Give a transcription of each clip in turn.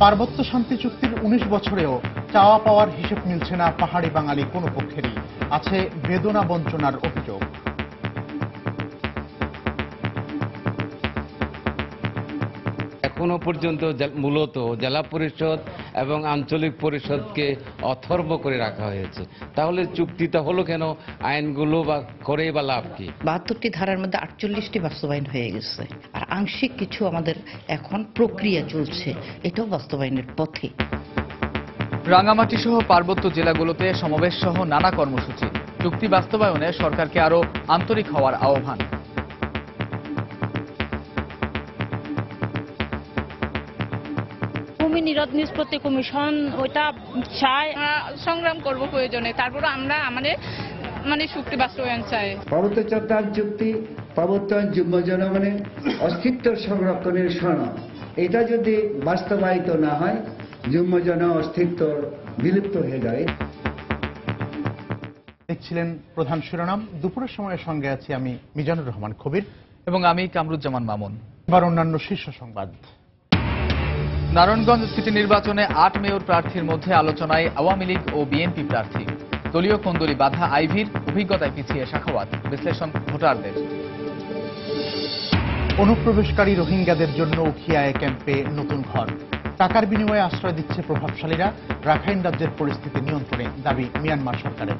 পার্বত্য শান্তি চুক্তির ১৯ বছরেও চাওয়া পাওয়ার হিসেব মিলছে না পাহাড়ি বাঙালি কোনো পক্ষেরই। আছে বেদনা বঞ্চনার অভিযোগ। এখনো পর্যন্ত মূলত জেলা পরিষদ এবং আঞ্চলিক পরিষদকে অথর্ব করে রাখা হয়েছে। তাহলে চুক্তিটা হলো কেন? আইনগুলো বা করে বা লাভ কি? ৭২টি ধারার মধ্যে ৪৮টি বাস্তবায়ন হয়ে গেছে, আর আংশিক কিছু আমাদের এখন প্রক্রিয়া চলছে, এটাও বাস্তবায়নের পথে। রাঙামাটি সহ পার্বত্য জেলাগুলোতে সমাবেশ সহ নানা কর্মসূচি। চুক্তি বাস্তবায়নে সরকারকে আরো আন্তরিক হওয়ার আহ্বান। ভূমি নিরোধ নিষ্পত্তি কমিশন ওইটা চাই, সংগ্রাম করব প্রয়োজনে, তারপরে আমরা আমাদের চুক্তি বাস্তবায়ন চাই। পার্বত্য চট্টগ্রাম চুক্তি পার্বত্য যুগ্ম জনগণের অস্তিত্ব সংরক্ষণের সনদ, এটা যদি বাস্তবায়িত না হয় যুগ্ম জন অস্তিত্ব বিলুপ্ত হয়ে যায়। দেখছিলেন প্রধান শিরোনাম। দুপুরের সময়ের সঙ্গে আছি আমি মিজানুর রহমান কবির এবং আমি কামরুজ্জামান মামুন। এবার অন্যান্য শীর্ষ সংবাদ। নারায়ণগঞ্জ সিটি নির্বাচনে ৮ মেয়র প্রার্থীর মধ্যে আলোচনায় আওয়ামী লীগ ও বিএনপি প্রার্থী। দলীয় কোন্দলি বাধা আইভির, অভিজ্ঞতায় পিছিয়ে সাখাওয়াত। বিশ্লেষণ ভোটারদের। অনুপ্রবেশকারী রোহিঙ্গাদের জন্য উখিয়ায় ক্যাম্পে নতুন ঘর। টাকার বিনিময়ে আশ্রয় দিচ্ছে প্রভাবশালীরা। রাখাইন রাজ্যের পরিস্থিতি নিয়ন্ত্রণে, দাবি মিয়ানমার সরকারের।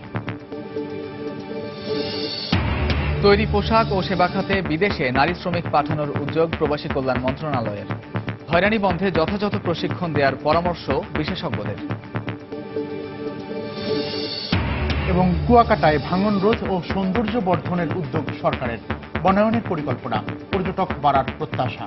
তৈরি পোশাক ও সেবা খাতে বিদেশে নারী শ্রমিক পাঠানোর উদ্যোগ প্রবাসী কল্যাণ মন্ত্রণালয়ের। হয়রানি বন্ধে যথাযথ প্রশিক্ষণ দেওয়ার পরামর্শ বিশেষজ্ঞদের। এবং কুয়াকাটায় ভাঙন রোধ ও সৌন্দর্য বর্ধনের উদ্যোগ সরকারের। বনায়নের পরিকল্পনা, পর্যটক বাড়ার প্রত্যাশা।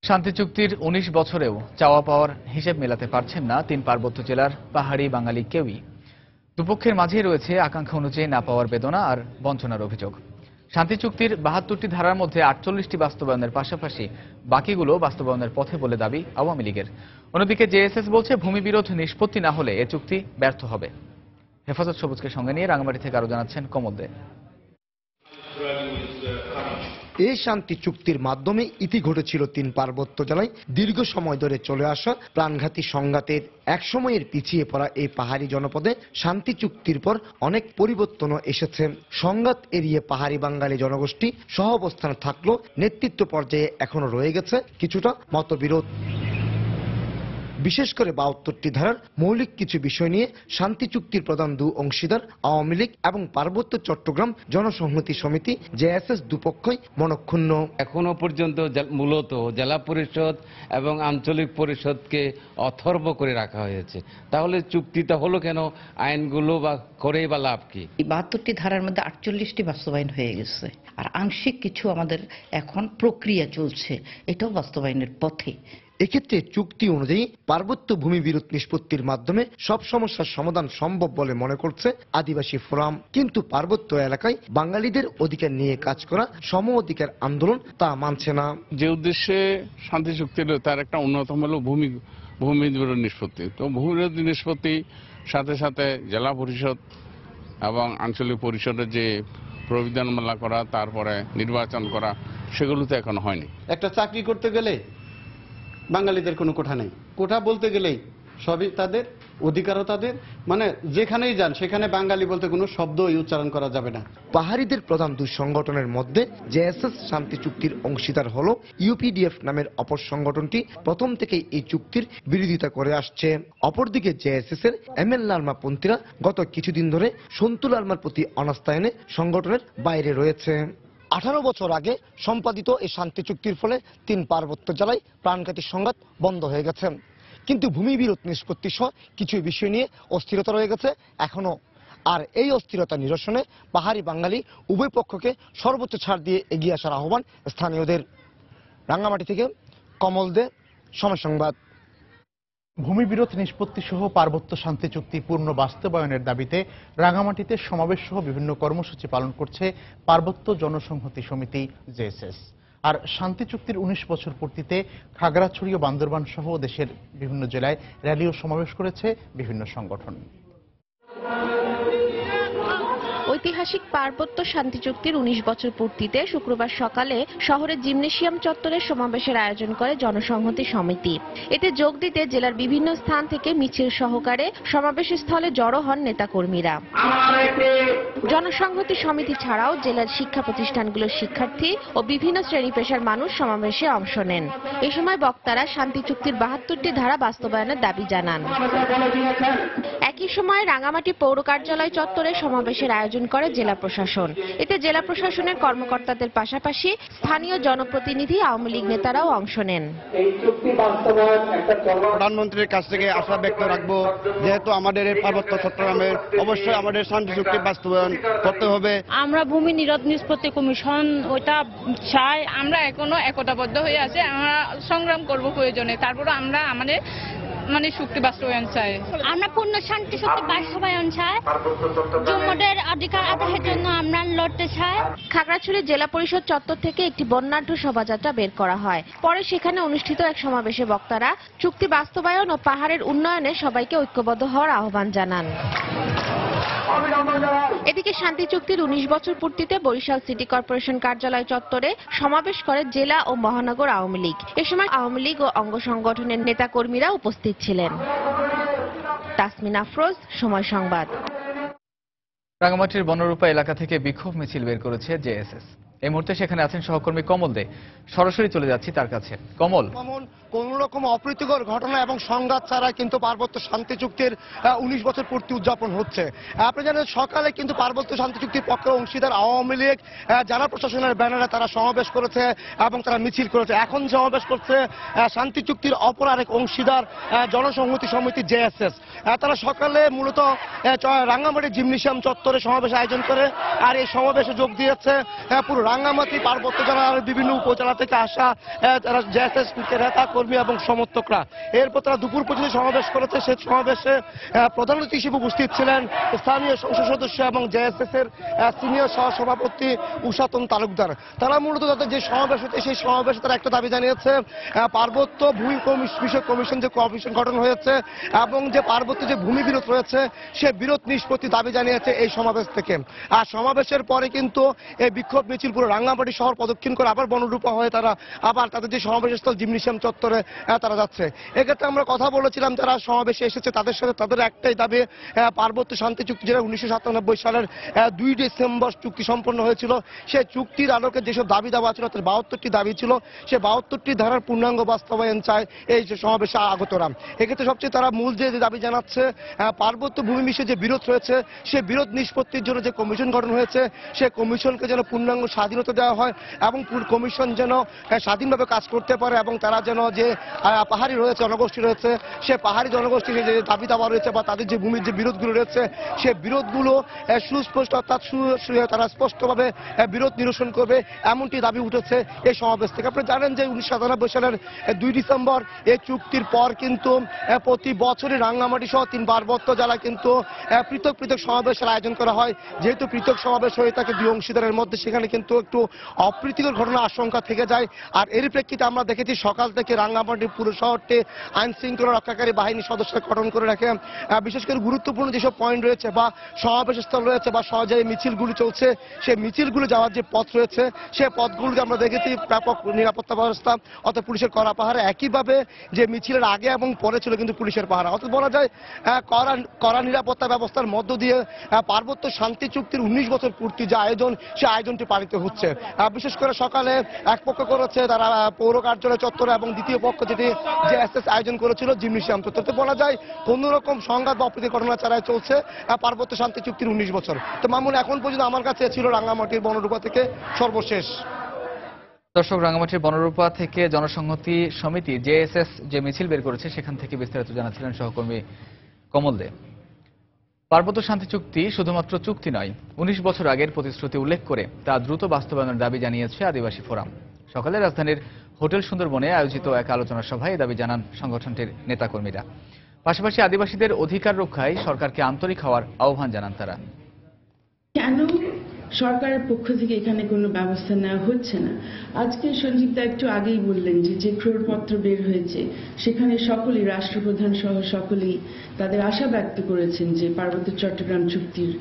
শান্তি চুক্তির ১৯ বছরেও চাওয়া পাওয়ার হিসেব মেলাতে পারছেন না ৩ পার্বত্য জেলার পাহাড়ি বাঙালি কেউই। দুপক্ষের মাঝেই রয়েছে আকাঙ্ক্ষা অনুযায়ী না পাওয়ার বেদনা আর বঞ্চনার অভিযোগ। শান্তি চুক্তির ৭২টি ধারার মধ্যে ৪৮টি বাস্তবায়নের পাশাপাশি বাকিগুলো বাস্তবায়নের পথে বলে দাবি আওয়ামী লীগের। অন্যদিকে জেএসএস বলছে ভূমি বিরোধ নিষ্পত্তি না হলে এ চুক্তি ব্যর্থ হবে। হেফাজত সবুজকে সঙ্গে নিয়ে রাঙামাটি থেকে আরো জানাচ্ছেন কমল দে। এই শান্তি চুক্তির মাধ্যমে ইতি ঘটেছিল ৩ পার্বত্য জেলায় দীর্ঘ সময় ধরে চলে আসা প্রাণঘাতী সংঘাতের। একসময়ের পিছিয়ে পড়া এই পাহাড়ি জনপদে শান্তি চুক্তির পর অনেক পরিবর্তনও এসেছে। সংঘাত এড়িয়ে পাহাড়ি বাঙালি জনগোষ্ঠী সহাবস্থানে থাকলেও নেতৃত্ব পর্যায়ে এখনো রয়ে গেছে কিছুটা মতবিরোধ। বিশেষ করে ৭২টি ধারার মৌলিক কিছু বিষয় নিয়ে শান্তি চুক্তির প্রধান দু অংশীদার আওয়ামী লীগ এবং পার্বত্য চট্টগ্রাম জনসংহতি সমিতি জেএসএস দুপক্ষই মনক্ষুণ্ণ। এখনো পর্যন্ত মূলত জেলা পরিষদ এবং আঞ্চলিক পরিষদকে অথর্ব করে রাখা হয়েছে। তাহলে চুক্তিটা হলো কেন? আইনগুলো বা করে বা লাভ কি? ৭২টি ধারার মধ্যে ৪৮টি বাস্তবায়ন হয়ে গেছে, আর আংশিক কিছু আমাদের এখন প্রক্রিয়া চলছে, এটাও বাস্তবায়নের পথে। এক্ষেত্রে চুক্তি অনুযায়ী পার্বত্য ভূমি বিরোধ নিষ্পত্তির মাধ্যমে সব সমস্যার সমাধান সম্ভব বলে মনে করছে আদিবাসী ফোরাম। কিন্তু পার্বত্য এলাকায় বাঙালিদের অধিকার নিয়ে কাজ করা সম অধিকার আন্দোলন তা মানছে না। যে উদ্দেশ্যে শান্তি চুক্তি তার একটা অন্যতম হল ভূমি বিরোধ নিষ্পত্তি। তো ভূমি বিরোধ নিষ্পত্তি সাথে সাথে জেলা পরিষদ এবং আঞ্চলিক পরিষদের যে প্রবিধানমালা করা, তারপরে নির্বাচন করা, সেগুলো তো এখন হয়নি। একটা চাকরি করতে গেলে বাঙালিদের কোনো কোঠা নেই। কোঠা বলতে গেলেই সবই তাদের, অধিকারও তাদের, যেখানেই যান সেখানে বাঙালি বলতে কোনো শব্দই উচ্চারণ করা যাবে না। পাহাড়িদের প্রধান দুই সংগঠনের মধ্যে জেএসএস শান্তি চুক্তির অংশীদার হল ইউপিডিএফ নামের অপর সংগঠনটি প্রথম থেকেই এই চুক্তির বিরোধিতা করে আসছে। অপরদিকে জেএসএস এর এমএল লালমাপন্থীরা গত কিছুদিন ধরে সন্তু লালমার প্রতি অনাস্থা এনে সংগঠনের বাইরে রয়েছে। 18 বছর আগে সম্পাদিত এই শান্তি চুক্তির ফলে ৩ পার্বত্য জেলায় প্রাণঘাতী সংঘাত বন্ধ হয়ে গেছে, কিন্তু ভূমি বিরোধ নিষ্পত্তি সহ কিছু বিষয় নিয়ে অস্থিরতা রয়ে গেছে এখনো। আর এই অস্থিরতা নিরসনে পাহাড়ি বাঙালি উভয় পক্ষকে সর্বোচ্চ ছাড় দিয়ে এগিয়ে আসার আহ্বান স্থানীয়দের। রাঙ্গামাটি থেকে কমল দে, সময় সংবাদ। ভূমি বিরোধ নিষ্পত্তি সহ পার্বত্য শান্তি চুক্তি পূর্ণ বাস্তবায়নের দাবিতে রাঙামাটিতে সমাবেশ সহ বিভিন্ন কর্মসূচি পালন করছে পার্বত্য জনসংহতি সমিতি জেএসএস। আর শান্তি চুক্তির ১৯ বছর পূর্তিতে খাগড়াছড়ি ও বান্দরবান সহ দেশের বিভিন্ন জেলায় র্যালি ও সমাবেশ করেছে বিভিন্ন সংগঠন। ঐতিহাসিক পার্বত্য শান্তি চুক্তির ১৯ বছর পূর্তিতে শুক্রবার সকালে শহরের জিমনেশিয়াম চত্বরে সমাবেশের আয়োজন করে জনসংহতি সমিতি। এতে যোগ দিতে জেলার বিভিন্ন স্থান থেকে মিছিল সহকারে সমাবেশ স্থলে জড়ো হন নেতাকর্মীরা। জনসংহতি সমিতি ছাড়াও জেলার শিক্ষা প্রতিষ্ঠানগুলোর শিক্ষার্থী ও বিভিন্ন শ্রেণী পেশার মানুষ সমাবেশে অংশ নেন। এ সময় বক্তারা শান্তি চুক্তির ৭২টি ধারা বাস্তবায়নের দাবি জানান। একই সময় রাঙামাটি পৌর কার্যালয় চত্বরে সমাবেশের আয়োজন করে জেলা প্রশাসন। এতে জেলা প্রশাসনের কর্মকর্তাদের পাশাপাশি স্থানীয় জনপ্রতিনিধি, আওয়ামী লীগ নেতারাও অংশ নেন। প্রধানমন্ত্রীর কাছ থেকে আশা ব্যক্ত রাখবো, যেহেতু আমাদের এই পার্বত্য চট্টগ্রামের অবশ্যই আমাদের শান্তি চুক্তি বাস্তবায়ন করতে হবে। আমরা ভূমি বিরোধ নিষ্পত্তি কমিশন ওইটা চাই। আমরা এখনো একতাবদ্ধ হয়ে আছে, আমরা সংগ্রাম করব প্রয়োজনে। তারপরে আমরা আমাদের চুক্তি বাস্তবায়ন চাই। আমরা পূর্ণ শান্তি চুক্তি বাস্তবায়ন চাই। জম্মুদের অধিকার আদায়ের জন্য আমরা লড়তে চাই। খাগড়াছড়ি জেলা পরিষদ চত্বর থেকে একটি বর্ণাঢ্য শোভাযাত্রা বের করা হয়। পরে সেখানে অনুষ্ঠিত এক সমাবেশে বক্তারা চুক্তি বাস্তবায়ন ও পাহাড়ের উন্নয়নে সবাইকে ঐক্যবদ্ধ হওয়ার আহ্বান জানান। এদিকে শান্তি চুক্তির ১৯ বছর পূর্তিতে বরিশাল সিটি কর্পোরেশন কার্যালয় চত্বরে সমাবেশ করে জেলা ও মহানগর আওয়ামী লীগ। এ সময় আওয়ামী লীগ ও অঙ্গ সংগঠনের নেতাকর্মীরা উপস্থিত ছিলেন। তাসমিন আফরোজ, সময় সংবাদ। রাঙামাটির বনরূপা এলাকা থেকে বিক্ষোভ মিছিল বের করেছে জেএসএস। এই মুহূর্তে সেখানে আছেন সহকর্মী কমল দে। সরাসরি চলে যাচ্ছি তার কাছে। কমল, কোন রকম অপ্রীতিকর ঘটনা এবং সংঘাত ছাড়া কিন্তু পার্বত্য শান্তি চুক্তির ১৯ বছর পূর্তি উদযাপন হচ্ছে। আপনি জানেন সকালে কিন্তু পার্বত্য শান্তি চুক্তির পক্ষের অংশীদার আওয়ামী লীগ জেলা প্রশাসনের ব্যানারে তারা সমাবেশ করেছে এবং তারা মিছিল করেছে। এখন সমাবেশ করছে শান্তি চুক্তির অপর আরেক অংশীদার জনসংহতি সমিতি জেএসএস। তারা সকালে মূলত রাঙ্গামাটি জিমনেশিয়াম চত্বরে সমাবেশ আয়োজন করে। আর এই সমাবেশে যোগ দিয়েছে পুরো রাঙ্গামাটি পার্বত্য জেলার বিভিন্ন উপজেলা থেকে আসা জেএসএস নেতা কর্মী এবং সমর্থকরা। এরপর তারা দুপুর পর্যন্ত সমাবেশ করেছে। সেই সমাবেশে প্রধান অতিথি হিসেবে উপস্থিত ছিলেন স্থানীয় সংসদ সদস্য এবং জেএসএস এর সিনিয়র সহসভাপতি উষাতন তালুকদার। তারা মূলত তাদের যে সমাবেশ হচ্ছে সেই সমাবেশে তারা একটা দাবি জানিয়েছে, পার্বত্য ভূমি বিষয়ক কমিশন যে কমিশন গঠন হয়েছে এবং যে পার্বত্য যে ভূমি বিরোধ রয়েছে সে বিরোধ নিষ্পত্তি দাবি জানিয়েছে এই সমাবেশ থেকে। আর সমাবেশের পরে কিন্তু এই বিক্ষোভ মিছিল পুরো রাঙ্গামাটি শহর প্রদক্ষিণ করে আবার বনরূপা হয়ে তারা আবার তাদের যে সমাবেশস্থল জিমনেশিয়াম চত্বরে তারা যাচ্ছে। এক্ষেত্রে আমরা কথা বলেছিলাম যারা সমাবেশে এসেছে তাদের সাথে তাদের একটাই দাবি, পার্বত্য শান্তি চুক্তি যেটা ১৯৯৭ সালের ২ ডিসেম্বর চুক্তি সম্পন্ন হয়েছিল, সেই চুক্তির আলোকে যেসব দাবি দেওয়া ছিল তার ৭২টি দাবি ছিল, সে ৭২টি ধারার পূর্ণাঙ্গ বাস্তবায়ন চায় এই যে সমাবেশে আগতরা। এক্ষেত্রে সবচেয়ে তারা মূল যে দাবি জানাচ্ছে, পার্বত্য ভূমি বিষয়ে যে বিরোধ রয়েছে সে বিরোধ নিষ্পত্তির জন্য যে কমিশন গঠন হয়েছে সে কমিশনকে যেন পূর্ণাঙ্গ স্বাধীনতা দেওয়া হয় এবং কমিশন যেন স্বাধীনভাবে কাজ করতে পারে এবং তারা যেন যে পাহাড়ি রয়েছে জনগোষ্ঠী রয়েছে সে পাহাড়ি জনগোষ্ঠীর যে দাবি দাবা রয়েছে বা তাদের যে ভূমির যে বিরোধগুলো রয়েছে সে বিরোধগুলো সুস্পষ্ট অর্থাৎ তারা স্পষ্টভাবে বিরোধ নিরসন করবে এমনটি দাবি উঠেছে এই সমাবেশ থেকে। আপনি জানেন যে ১৯৯৭ সালের ২ ডিসেম্বর এই চুক্তির পর কিন্তু প্রতি বছরই রাঙ্গামাটি সহ ৩ পার্বত্য জেলায় কিন্তু পৃথক পৃথক সমাবেশের আয়োজন করা হয়। যেহেতু পৃথক সমাবেশ হয়ে থাকে দুই অংশীদারের মধ্যে, সেখানে কিন্তু একটু অপ্রীতিকর ঘটনার আশঙ্কা থেকে যায়। আর এর প্রেক্ষিতে আমরা দেখেছি সকাল থেকে রাঙ্গামাটি পুরো শহরটি আইন শৃঙ্খলা রক্ষাকারী বাহিনীর সদস্যরা গঠন করে রাখে। বিশেষ করে গুরুত্বপূর্ণ যেসব পয়েন্ট রয়েছে বা সমাবেশ স্থল রয়েছে বা সহজে মিছিলগুলি চলছে সেই মিছিলগুলো যাওয়ার যে পথ রয়েছে সেই পথগুলোতে আমরা দেখেছি ব্যাপক নিরাপত্তা ব্যবস্থা অর্থাৎ পুলিশের কড়া পাহারা। একইভাবে যে মিছিলের আগে এবং পরে ছিল কিন্তু পুলিশের পাহারা, অর্থাৎ বলা যায় কড়া নিরাপত্তা ব্যবস্থার মধ্য দিয়ে পার্বত্য শান্তি চুক্তির ১৯ বছর পূর্তি যে আয়োজন সেই আয়োজনটি পালিত হচ্ছে। বিশেষ করে সকালে এক পক্ষ করেছে তারা পৌর কার্যালয় চত্বরে এবং দ্বিতীয় পক্ষ যেটি জেএসএস আয়োজন করেছিল জিমনেশিয়াম চত্বরে। বলা যায় কোন রকম সংঘাত বা অপ্রীতিকর ঘটনা ছাড়াই চলছে পার্বত্য শান্তি চুক্তির ১৯ বছর। তো মামুন, এখন পর্যন্ত আমার কাছে ছিল রাঙ্গামাটির বনরূপা থেকে সর্বশেষ। দর্শক, রাঙ্গামাটির বনরূপা থেকে জনসংহতি সমিতি জেএসএস যে মিছিল বের করেছে সেখান থেকে বিস্তারিত জানাচ্ছিলেন সহকর্মী কমল দে। পার্বত্য শান্তি চুক্তি শুধুমাত্র চুক্তি নয়, ১৯ বছর আগের প্রতিশ্রুতি উল্লেখ করে তা দ্রুত বাস্তবায়নের দাবি জানিয়েছে আদিবাসী ফোরাম। সকালে রাজধানীর হোটেল সুন্দরবনে আয়োজিত এক আলোচনা সভায় এ দাবি জানান সংগঠনটির নেতাকর্মীরা। পাশাপাশি আদিবাসীদের অধিকার রক্ষায় সরকারকে আন্তরিক হওয়ার আহ্বান জানান তারা। কেন সরকারের পক্ষ থেকে এখানে কোনো ব্যবস্থা নেওয়া হচ্ছে না? আজকে সঞ্জীবদা একটু আগেই বললেন যে ক্রোড়পত্র বের হয়েছে, সেখানে সকলেই, রাষ্ট্রপ্রধান সহ সকলেই তাদের আশা ব্যক্ত করেছেন যে পার্বত্য চট্টগ্রাম চুক্তির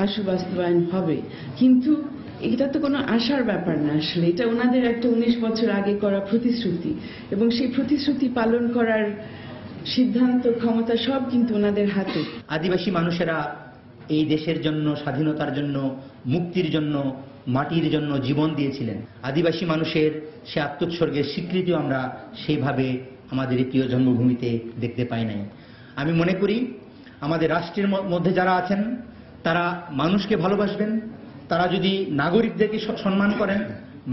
আশু বাস্তবায়ন হবে। কিন্তু এটা তো কোনো আশার ব্যাপার না, আসলে এটা ওনাদের একটা 19 বছর আগে করা প্রতিশ্রুতি, এবং সেই প্রতিশ্রুতি পালন করার সিদ্ধান্ত, ক্ষমতা সব কিন্তু ওনাদের হাতে। আদিবাসী মানুষেরা এই দেশের জন্য, স্বাধীনতার জন্য, মুক্তির জন্য, মাটির জন্য জীবন দিয়েছিলেন। আদিবাসী মানুষের সে আত্মোৎসর্গের স্বীকৃতিও আমরা সেইভাবে আমাদের এই প্রিয় জন্মভূমিতে দেখতে পাই নাই। আমি মনে করি আমাদের রাষ্ট্রের মধ্যে যারা আছেন তারা মানুষকে ভালোবাসবেন, তারা যদি নাগরিকদেরকে সম্মান করেন,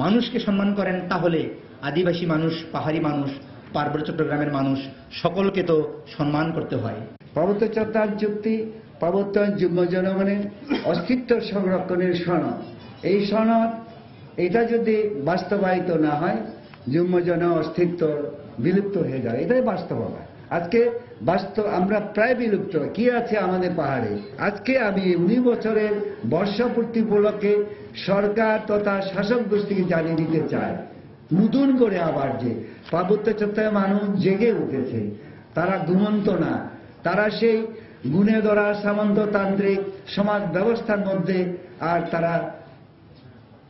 মানুষকে সম্মান করেন, তাহলে আদিবাসী মানুষ, পাহাড়ি মানুষ, পার্বত্য চট্টগ্রামের মানুষ সকলকে তো সম্মান করতে হয়। পার্বত্য চট্টগ্রাম চুক্তি পার্বত্য যুগ্ম জনগণের অস্তিত্ব সংরক্ষণের সনদ। এই সনদ এটা যদি বাস্তবায়িত না হয় যুগ্ম জন অস্তিত্ব বিলুপ্ত হয়ে যায়, এটাই বাস্তবতা। আজকে আমরা প্রায় বিলুপ্ত। কি আছে আমাদের পাহাড়ে? আজকে আমি 19 বছরের বর্ষপূর্তি উপলক্ষে সরকার তথা শাসক গোষ্ঠীকে জানিয়ে দিতে চাই, নতুন করে আবার যে পার্বত্য চট্টগ্রামের মানুষ জেগে উঠেছে, তারা ঘুমন্ত না, তারা সেই গুণে ধরা সামন্ততান্ত্রিক সমাজ ব্যবস্থার মধ্যে আর তারা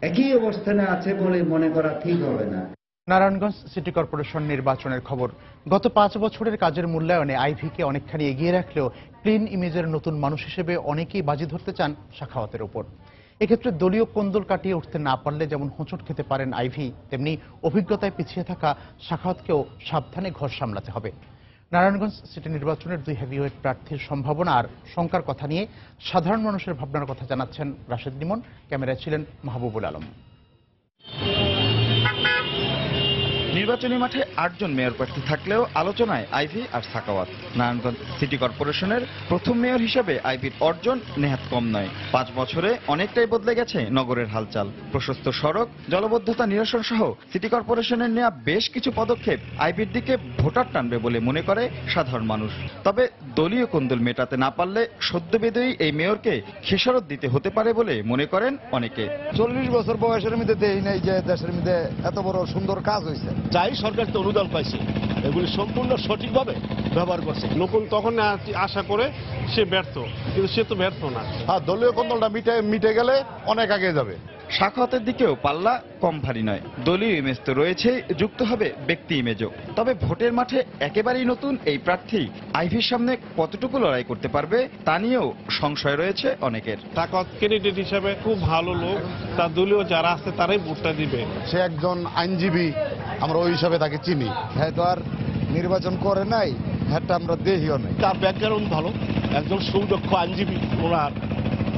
একই অবস্থানে আছে বলে মনে করা ঠিক হবে না। নারায়ণগঞ্জ সিটি কর্পোরেশন নির্বাচনের খবর। গত 5 বছরের কাজের মূল্যায়নে আইভিকে অনেকখানি এগিয়ে রাখলেও ক্লিন ইমেজের নতুন মানুষ হিসেবে অনেকেই বাজি ধরতে চান সাখাওয়াতের উপর। এক্ষেত্রে দলীয় কোন্দল কাটিয়ে উঠতে না পারলে যেমন হোঁচট খেতে পারেন আইভি, তেমনি অভিজ্ঞতায় পিছিয়ে থাকা সাখাওয়াতকেও সাবধানে ঘর সামলাতে হবে। নারায়ণগঞ্জ সিটি নির্বাচনের 2 হেভিওয়েট প্রার্থীর সম্ভাবনা আর শঙ্কার কথা নিয়ে সাধারণ মানুষের ভাবনার কথা জানাচ্ছেন রাশেদ লিমন। ক্যামেরায় ছিলেন মাহবুবুল আলম। নির্বাচনী মাঠে 8 জন মেয়র প্রার্থী থাকলেও আলোচনায় আইভি আর সাখাওয়াত। নারায়ণগঞ্জ সিটি কর্পোরেশনের প্রথম মেয়র হিসেবে আইভির অর্জন নেহাত কম নয়। 5 বছরে অনেকটাই বদলে গেছে নগরের হালচাল। প্রশস্ত সড়ক, জলবদ্ধতা নিরসন সহ সিটি কর্পোরেশনের নেওয়া বেশ কিছু পদক্ষেপ আইভির দিকে ভোটার টানবে বলে মনে করে সাধারণ মানুষ। তবে দলীয় কোন্দল মেটাতে না পারলে সদ্যবেদী এই মেয়রকে খেসারত দিতে হতে পারে বলে মনে করেন অনেকে। 40 বছর বয়সের মধ্যে দেই নাই যে দেশের মধ্যে এত বড় সুন্দর কাজ হয়েছে। যাই সরকার তো অনুদান পাইছে, এগুলি সম্পূর্ণ সঠিকভাবে ব্যবহার করছে। নতুন তখন আশা করে সে ব্যর্থ, কিন্তু সে তো ব্যর্থ না। আর দলীয় কোন্দলটা মিটে গেলে অনেক আগে যাবে। সাখাওয়াতের দিকেও পাল্লা কম ভারী নয়। দলীয় ইমেজ তো রয়েছে, যুক্ত হবে ব্যক্তি ইমেজও। তবে ভোটের মাঠে একেবারেই নতুন এই প্রার্থী আইভির সামনে কতটুকু লড়াই করতে পারবে তা নিয়েও সংশয় রয়েছে অনেকের। সাখাওয়াত ক্যান্ডিডেট হিসেবে খুব ভালো লোক, তার দলীয় যারা আছে তারাই ভোটটা দিবে। সে একজন আইনজীবী, আমরা ওই হিসাবে তাকে চিনি। হ্যাঁ, তো আর নির্বাচন করে নাই, হ্যাঁ আমরা দেখিও নাই। তার ব্যাকগ্রাউন্ড ভালো, একজন সুদক্ষ আইনজীবী, ওনার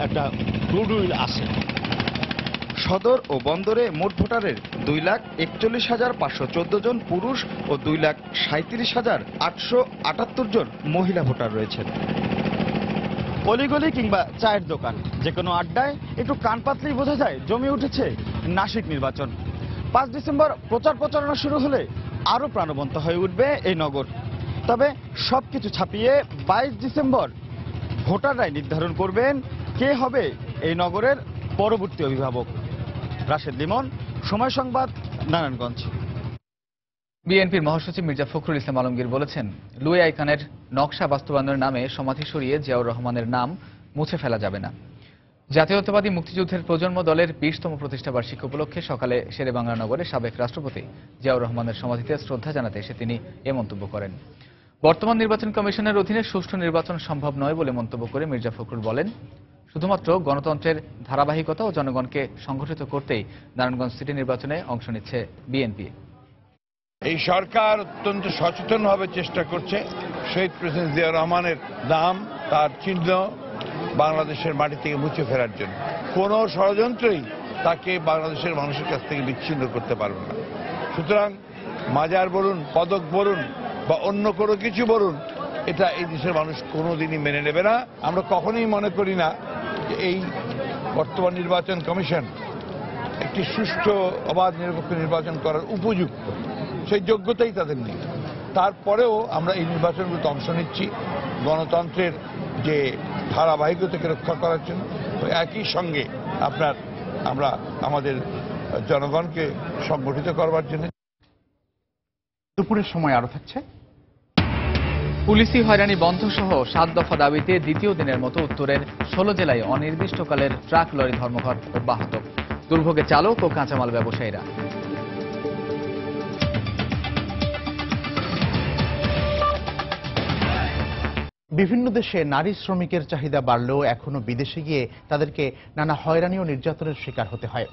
একটা গুডউইল আছে। সদর ও বন্দরে মোট ভোটারের 2,41,514 জন পুরুষ ও 2,37,878 জন মহিলা ভোটার রয়েছেন। অলিগলি কিংবা চায়ের দোকান, যে কোনো আড্ডায় একটু কান পাতলেই বোঝা যায় জমে উঠেছে নাসিক নির্বাচন। 5 ডিসেম্বর প্রচার প্রচারণা শুরু হলে আরও প্রাণবন্ত হয়ে উঠবে এই নগর। তবে সবকিছু ছাপিয়ে 22 ডিসেম্বর ভোটাররাই নির্ধারণ করবেন কে হবে এই নগরের পরবর্তী অভিভাবক। রাশেদ লিমন, সময় সংবাদ, নারায়ণগঞ্জ। বিএনপির মহাসচিব মির্জা ফখরুল ইসলাম আলমগীর বলেছেন, লুই আই খানের নকশা বাস্তবায়নের নামে সমাধি সরিয়ে জিয়াউর রহমানের নাম মুছে ফেলা যাবে না। জাতীয়তাবাদী মুক্তিযুদ্ধের প্রজন্ম দলের 20তম প্রতিষ্ঠাবার্ষিকী উপলক্ষে সকালে শেরেবাংলা নগরে সাবেক রাষ্ট্রপতি জিয়াউর রহমানের সমাধিতে শ্রদ্ধা জানাতে এসে তিনি এ মন্তব্য করেন। বর্তমান নির্বাচন কমিশনের অধীনে সুষ্ঠু নির্বাচন সম্ভব নয় বলে মন্তব্য করে মির্জা ফখরুল বলেন, শুধুমাত্র গণতন্ত্রের ধারাবাহিকতা ও জনগণকে সংগঠিত করতেই নারায়ণগঞ্জ সিটি নির্বাচনে অংশ নিচ্ছে বিএনপি। এই সরকার অত্যন্ত সচেতনভাবে চেষ্টা করছে শহীদ প্রেসিডেন্ট জিয়াউর রহমানের নাম, তার চিহ্ন বাংলাদেশের মাটি থেকে মুছে ফেলার জন্য। কোনো ষড়যন্ত্রই তাকে বাংলাদেশের মানুষের কাছ থেকে বিচ্ছিন্ন করতে পারবে না। সুতরাং মাজার বলুন, পদক বলুন বা অন্য কোনো কিছু বলুন, এটা এই দেশের মানুষ কোনোদিনই মেনে নেবে না। আমরা কখনোই মনে করি না যে এই বর্তমান নির্বাচন কমিশন একটি সুষ্ঠু অবাধ নিরপেক্ষ নির্বাচন করার উপযুক্ত সেই যোগ্যতাই তাদের নেই। তারপরেও আমরা এই নির্বাচনগুলোতে অংশ নিচ্ছি গণতন্ত্রের যে ধারাবাহিকতাকে রক্ষা করার জন্য। একই সঙ্গে আমরা আমাদের জনগণকে সংগঠিত করবার জন্য। দুপুরের সময় আরো থাকছে। পুলিশি হয়রানি বন্ধ সহ 7 দফা দাবিতে দ্বিতীয় দিনের মতো উত্তরের 16 জেলায় অনির্দিষ্টকালের ট্রাক লরি ধর্মঘট অব্যাহত। দুর্ভোগে চালক ও কাঁচামাল ব্যবসায়ীরা। বিভিন্ন দেশে নারী শ্রমিকের চাহিদা বাড়লেও এখনো বিদেশে গিয়ে তাদেরকে নানা হয়রানি ও নির্যাতনের শিকার হতে হয়।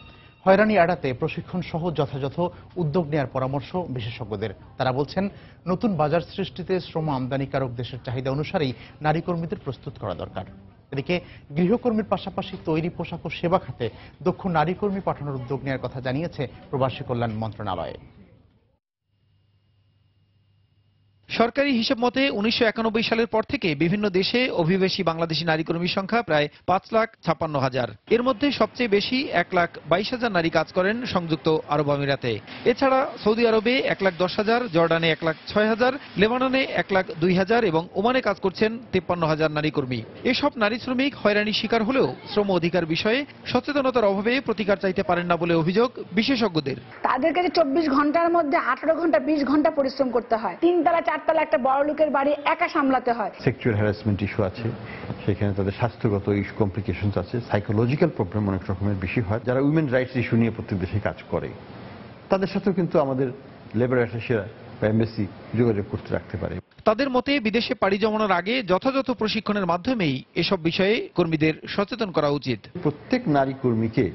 হয়রানি এড়াতে প্রশিক্ষণ সহ যথাযথ উদ্যোগ নেওয়ার পরামর্শ বিশেষজ্ঞদের। তারা বলছেন, নতুন বাজার সৃষ্টিতে শ্রম আমদানিকারক দেশের চাহিদা অনুসারেই নারী কর্মীদের প্রস্তুত করা দরকার। এদিকে গৃহকর্মীর পাশাপাশি তৈরি পোশাক ও সেবা খাতে দক্ষ নারী কর্মী পাঠানোর উদ্যোগ নেওয়ার কথা জানিয়েছে প্রবাসী কল্যাণ মন্ত্রণালয়। সরকারি হিসেব মতে 1991 সালের পর থেকে বিভিন্ন দেশে অভিবাসী বাংলাদেশি নারী কর্মীর সংখ্যা প্রায় 5,56,000। এর মধ্যে সবচেয়ে বেশি 1,22,000 নারী কাজ করেন সংযুক্ত আরব আমিরাতে। এছাড়া সৌদি আরবে 1,10,000, জর্ডানে 1,06,000, লেবাননে 1,02,000 এবং ওমানে কাজ করছেন 53,000 নারী কর্মী। এসব নারী শ্রমিক হয়রানির শিকার হলেও শ্রম অধিকার বিষয়ে সচেতনতার অভাবে প্রতিকার চাইতে পারেন না বলে অভিযোগ বিশেষজ্ঞদের। তাদের কাছে 24 ঘন্টার মধ্যে 18 ঘন্টা 20 ঘন্টা পরিশ্রম করতে হয়। 3তলা 4তলা একটা বড় লোকের বাড়ি একা সামলাতে হয়। সেক্সুয়াল হ্যারাসমেন্ট ইস্যু আছে, সেখানে তাদের স্বাস্থ্যগত ইস্যু কমপ্লিকেশনস আছে, সাইকোলজিক্যাল প্রবলেম অনেক রকমের বেশি হয়। যারা উইমেন রাইটস ইস্যু নিয়ে প্রত্যেক দেশে কাজ করে তাদের সাথেও কিন্তু আমাদের লেবার অ্যাটাশেরা বা এমবেসি যোগাযোগ করতে রাখতে পারে। তাদের মতে বিদেশে পাড়ি জমানোর আগে যথাযথ প্রশিক্ষণের মাধ্যমেই এসব বিষয়ে কর্মীদের সচেতন করা উচিত। প্রত্যেক নারী কর্মীকে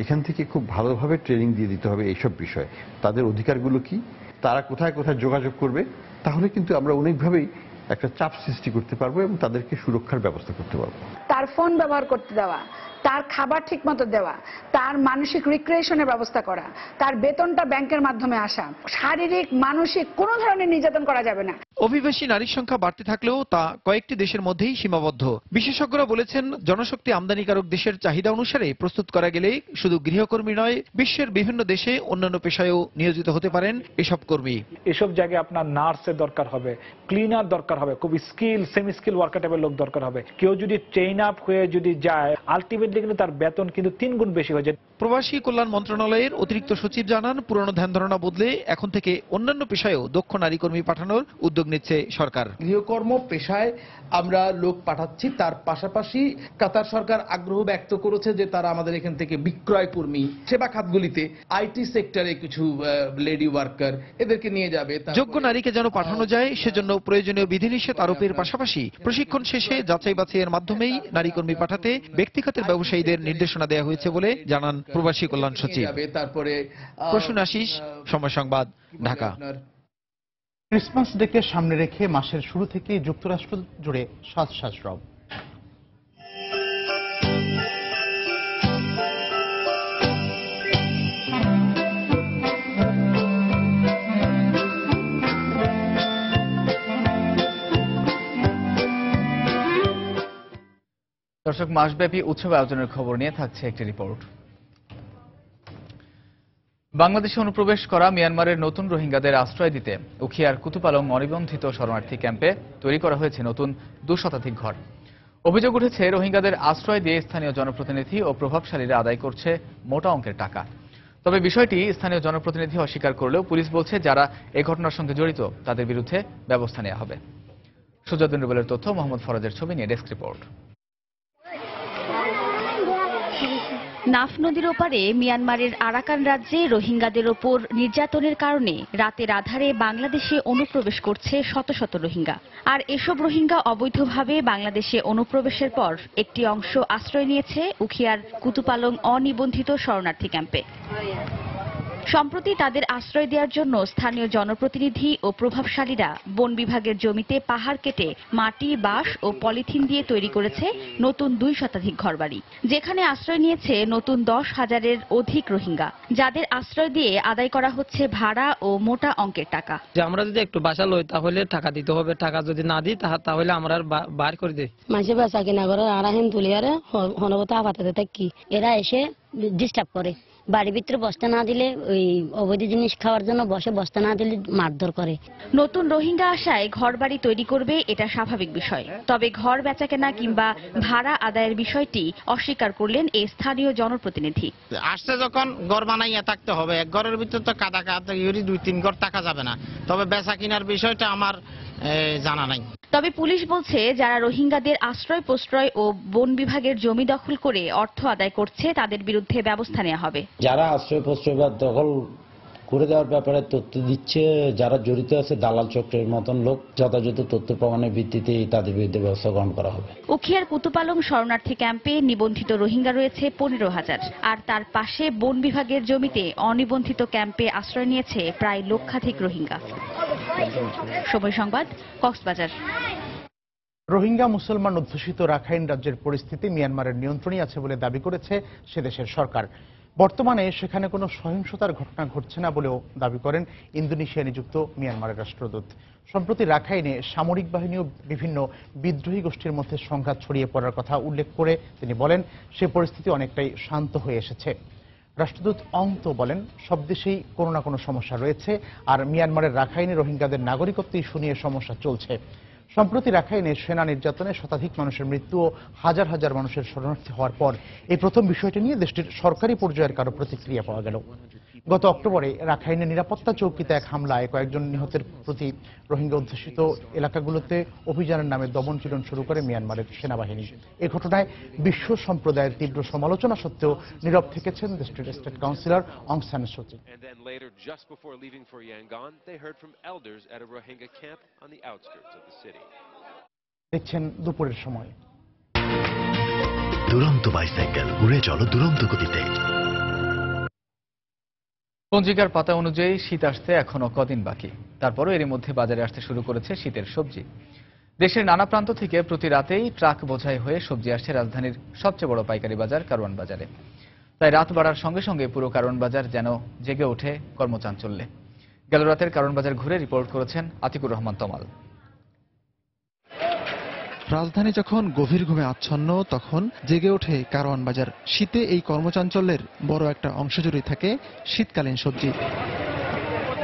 এখান থেকে খুব ভালোভাবে ট্রেনিং দিয়ে দিতে হবে এইসব বিষয়ে। তাদের অধিকারগুলো কি, তারা কোথায় কোথায় যোগাযোগ করবে, তাহলে কিন্তু আমরা অনেকভাবেই একটা চাপ সৃষ্টি করতে পারবো এবং তাদেরকে সুরক্ষার ব্যবস্থা করতে পারবো। তার ফোন ব্যবহার করতে দেওয়া, তার খাবার ঠিকমতো দেওয়া, তার মানসিক রিক্রিয়েশনের ব্যবস্থা করা, তার বেতনটা ব্যাংকের মাধ্যমে আসা, শারীরিক মানসিক কোনো ধরনের নির্যাতন করা যাবে না। অভিবাসী নারীর সংখ্যা বাড়তে থাকলেও তা কয়েকটি দেশের মধ্যেই সীমাবদ্ধ। বিশেষজ্ঞরা বলেছেন, জনশক্তি আমদানিকারক দেশের চাহিদা অনুসারে প্রস্তুত করা গেলে শুধু গৃহকর্মী নয়, বিশ্বের বিভিন্ন দেশে অন্যান্য পেশায়ও নিয়োজিত হতে পারেন এসব কর্মী। এসব জায়গায় আপনার নার্সের দরকার হবে, ক্লিনার দরকার হবে, খুব স্কিল সেমি স্কিল ওয়ার্কার টাইপের লোক দরকার হবে। কেউ যদি ট্রেন আপ হয়ে যদি যায়, আলটিমেটলি কিন্তু তার বেতন কিন্তু 3 গুণ বেশি হয়ে যায়। প্রবাসী কল্যাণ মন্ত্রণালয়ের অতিরিক্ত সচিব জানান, পুরনো ধ্যান ধারণা বদলে এখন থেকে অন্যান্য পেশায়ও দক্ষ নারী কর্মী পাঠানোর উদ্যোগ নিচ্ছে সরকার। গৃহকর্ম পেশায় আমরা লোক পাঠাচ্ছি, তার পাশাপাশি কাতার সরকার আগ্রহ ব্যক্ত করেছে যে তারা আমাদের এখান থেকে বিক্রয় কর্মী, সেবা খাতগুলিতে আইটি সেক্টরে কিছু লেডি ওয়ার্কার এদেরকে নিয়ে যাবে। যোগ্য নারীকে যেন পাঠানো যায় সেজন্য প্রয়োজনীয় বিধিনিষেধ আরোপের পাশাপাশি প্রশিক্ষণ শেষে যাচাই বাছাইয়ের মাধ্যমেই নারী কর্মী পাঠাতে ব্যক্তিগতের ব্যবসায়ীদের নির্দেশনা দেওয়া হয়েছে বলে জানান প্রবাসী কল্যাণ সচিব। তারপরে প্রসূন আশিস, সময় সংবাদ, ঢাকা। ক্রিসমাস ডেকে সামনে রেখে মাসের শুরু থেকেই যুক্তরাষ্ট্র জুড়ে সাজ রব। দর্শক, মাসব্যাপী উৎসব আয়োজনের খবর নিয়ে থাকছে একটি রিপোর্ট। বাংলাদেশে অনুপ্রবেশ করা মিয়ানমারের নতুন রোহিঙ্গাদের আশ্রয় দিতে উখিয়ার কুতুপালং অনিবন্ধিত শরণার্থী ক্যাম্পে তৈরি করা হয়েছে নতুন 2 শতাধিক ঘর। অভিযোগ উঠেছে, রোহিঙ্গাদের আশ্রয় দিয়ে স্থানীয় জনপ্রতিনিধি ও প্রভাবশালীরা আদায় করছে মোটা অঙ্কের টাকা। তবে বিষয়টি স্থানীয় জনপ্রতিনিধি অস্বীকার করলেও পুলিশ বলছে, যারা এই ঘটনার সঙ্গে জড়িত তাদের বিরুদ্ধে ব্যবস্থা নেওয়া হবে। সুজাউদ্দিন রুবেলের তথ্য, মোহাম্মদ ফরাজের ছবি নিয়ে ডেস্ক রিপোর্ট। নাফ নদীর ওপারে মিয়ানমারের আরাকান রাজ্যে রোহিঙ্গাদের ওপর নির্যাতনের কারণে রাতের আধারে বাংলাদেশে অনুপ্রবেশ করছে শত শত রোহিঙ্গা। আর এসব রোহিঙ্গা অবৈধভাবে বাংলাদেশে অনুপ্রবেশের পর একটি অংশ আশ্রয় নিয়েছে উখিয়ার কুতুপালং অনিবন্ধিত শরণার্থী ক্যাম্পে। সম্প্রতি তাদের আশ্রয় দেওয়ার জন্য স্থানীয় জনপ্রতিনিধি ও প্রভাবশালীরা বন বিভাগের জমিতে পাহাড় কেটে মাটি, বাঁশ ও পলিথিন দিয়ে তৈরি করেছে নতুন 2 শতাধিক ঘরবাড়ি, যেখানে আশ্রয় নিয়েছে নতুন 10,000-এর অধিক রোহিঙ্গা, যাদের আশ্রয় দিয়ে আদায় করা হচ্ছে ভাড়া ও মোটা অঙ্কের টাকা। আমরা যদি একটু বাসা লই তাহলে টাকা দিতে হবে, টাকা যদি না দিই তাহলে আমরা বার করে দিই। মাঝে বাসা কিনা করে আরাহিন তুলিয়ারে হনবতা আপাতত থাকি, এরা এসে ডিস্টার্ব করে, বাড়ির ভিতরে বসতে না দিলে ওই অবৈধ জিনিস খাওয়ার জন্য বসতে না দিলে মারধর করে। নতুন রোহিঙ্গা আসায় ঘরবাড়ি তৈরি করবে এটা স্বাভাবিক বিষয়, তবে ঘর বেচাকেনা কিংবা ভাড়া আদায়ের বিষয়টি অস্বীকার করলেন এই স্থানীয় জনপ্রতিনিধি। আসছে যখন ঘর বানাইয়া থাকতে হবে, এক ঘরের ভিতরে তো কাদা 2-3 ঘর থাকা যাবে না, তবে বেচা কিনার বিষয়টা আমার জানা নাই। তবে পুলিশ বলছে যারা রোহিঙ্গাদের আশ্রয় প্রশ্রয় ও বন বিভাগের জমি দখল করে অর্থ আদায় করছে তাদের বিরুদ্ধে ব্যবস্থা নেওয়া হবে। যারা আশ্রয় প্রশ্রয় বা দখল করে দেওয়ার ব্যাপারে তথ্য দিচ্ছে, যারা জড়িত আছে দালাল চক্রের মতন লোক, যথাযথ তথ্য প্রমাণের ভিত্তিতে তাদের বিরুদ্ধে ব্যবস্থা গ্রহণ করা হবে। উখিয়ার কুতুপালং শরণার্থী ক্যাম্পে নিবন্ধিত রোহিঙ্গা রয়েছে 15,000, আর তার পাশে বন বিভাগের জমিতে অনিবন্ধিত ক্যাম্পে আশ্রয় নিয়েছে প্রায় লক্ষাধিক রোহিঙ্গা। সময় সংবাদ, কক্সবাজার। রোহিঙ্গা মুসলমান অধ্যুষিত রাখাইন রাজ্যের পরিস্থিতি মিয়ানমারের নিয়ন্ত্রণে আছে বলে দাবি করেছে সে দেশের সরকার। বর্তমানে সেখানে কোনো সহিংসতার ঘটনা ঘটছে না বলেও দাবি করেন ইন্দোনেশিয়া নিযুক্ত মিয়ানমারের রাষ্ট্রদূত। সম্প্রতি রাখাইনে সামরিক বাহিনী ও বিভিন্ন বিদ্রোহী গোষ্ঠীর মধ্যে সংঘাত ছড়িয়ে পড়ার কথা উল্লেখ করে তিনি বলেন সে পরিস্থিতি অনেকটাই শান্ত হয়ে এসেছে। রাষ্ট্রদূত অংতো বলেন সব দেশেই কোনো না কোনো সমস্যা রয়েছে, আর মিয়ানমারের রাখাইনে রোহিঙ্গাদের নাগরিকত্ব ইস্যু নিয়ে সমস্যা চলছে। সম্প্রতি রাখাইনে সেনা নির্যাতনে শতাধিক মানুষের মৃত্যু ও হাজার হাজার মানুষের শরণার্থী হওয়ার পর এই প্রথম বিষয়টি নিয়ে দেশটির সরকারি পর্যায়ের কারো প্রতিক্রিয়া পাওয়া গেল। গত অক্টোবরে রাখাইনের নিরাপত্তা চৌকিতে এক হামলায় কয়েকজন নিহতের প্রতি রোহিঙ্গা অধ্যুষিত এলাকাগুলোতে অভিযানের নামে দমনপীড়ন শুরু করে মিয়ানমারের সেনাবাহিনী। এ ঘটনায় বিশ্ব সম্প্রদায়ের তীব্র সমালোচনা সত্ত্বেও নীরব থেকেছেন দেশটির স্টেট কাউন্সিলর অং সান সু চি। দেখছেন দুপুরের সময়। দুরন্ত বাইসাইকেল, উড়ে চলো দুরন্ত গতিতে। পঞ্জিকার পাতা অনুযায়ী শীত আসতে এখনো কদিন বাকি, তারপরও এর মধ্যে বাজারে আসতে শুরু করেছে শীতের সবজি। দেশের নানা প্রান্ত থেকে প্রতি রাতেই ট্রাক বোঝাই হয়ে সবজি আসছে রাজধানীর সবচেয়ে বড় পাইকারি বাজার কারওয়ান বাজারে। তাই রাত বাড়ার সঙ্গে সঙ্গে পুরো কারওয়ান বাজার যেন জেগে ওঠে কর্মচাঞ্চল্যে। গেল রাতের কারওয়ান বাজার ঘুরে রিপোর্ট করেছেন আতিকুর রহমান তমাল। রাজধানী যখন গভীর ঘুমে আচ্ছন্ন তখন জেগে ওঠে কারওয়ান বাজার। শীতে এই কর্মচাঞ্চল্যের বড় একটা অংশ জুড়ে থাকে শীতকালীন সবজি।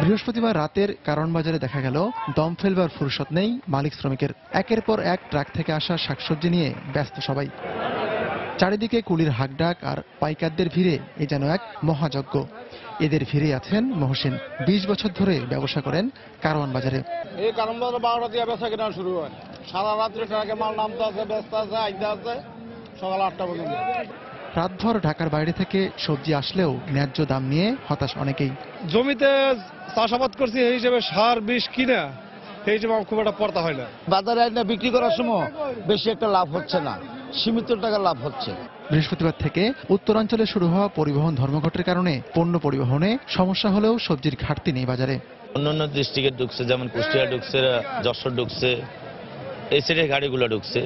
বৃহস্পতিবার রাতের কারওয়ান বাজারে দেখা গেল দম ফেলবার ফুরসত নেই মালিক শ্রমিকের। একের পর এক ট্রাক থেকে আসা শাকসবজি নিয়ে ব্যস্ত সবাই। চারিদিকে কুলির হাকডাক আর পাইকারদের ভিড়ে এ যেন এক মহাযজ্ঞ। এদের ভিড়ে আছেন মহসিন, 20 বছর ধরে ব্যবসা করেন কারওয়ান বাজারে। এই কারওয়ান বাজার 12টা দিয়ে বেচা কেনা শুরু হয়, সারা রাত্রে ট্রাকে মাল নামতে আছে, ব্যস্ত আছে, আইতে আছে, সকাল 8টা পর্যন্ত। রাতভর ঢাকার বাইরে থেকে সবজি আসলেও ন্যায্য দাম নিয়ে হতাশ অনেকেই। জমিতে চাষাবাদ করছি এই হিসেবে সার বিষ কিনা এই হিসেবে খুব একটা পড়তা হয় না। বাজারে আইনা বিক্রি করার সময় বেশি একটা লাভ হচ্ছে না, সীমিত টাকা লাভ হচ্ছে। বৃহস্পতিবার থেকে উত্তরাঞ্চলে শুরু হওয়া পরিবহন ধর্মঘটের কারণে পণ্য পরিবহনে সমস্যা হলেও সবজির ঘাটতি নেই বাজারে। অন্যান্য ডিস্ট্রিক্টে ঢুকছে, যেমন কুষ্টিয়া ঢুকছে, যশোর ঢুকছে, এই সাইডের গাড়িগুলো ঢুকছে।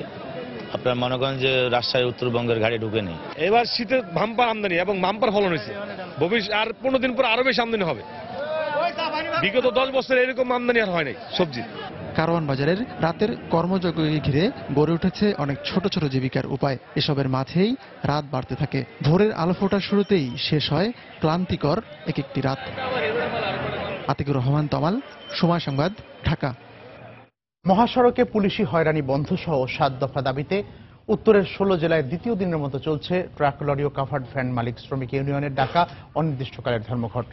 আপনার মনে করেন যে রাজশাহী উত্তরবঙ্গের গাড়ি ঢুকে নেই। এবার শীতে ভাম্পার আমদানি এবং ভাম্পার ফলন হয়েছে, ভবিষ্যৎ আর 15 দিন পর আরো বেশি আমদানি হবে। বিগত 10 বছর এরকম আমদানি আর হয় নাই সবজি। কারওয়ান বাজারের রাতের কর্মযজ্ঞকে ঘিরে গড়ে উঠেছে অনেক ছোট ছোট জীবিকার উপায়। এসবের মাঝেই রাত বাড়তে থাকে। ভোরের আলো ফোটার শুরুতেই শেষ হয় ক্লান্তিকর এক একটি রাত। আতিকুর রহমান তমাল, সময় সংবাদ, ঢাকা। মহাসড়কে পুলিশি হয়রানি বন্ধ সহ 7 দফা দাবিতে উত্তরের 16 জেলায় দ্বিতীয় দিনের মতো চলছে ট্রাক, লরি ও কাভার্ড ভ্যান মালিক শ্রমিক ইউনিয়নের ডাকা অনির্দিষ্টকালের ধর্মঘট।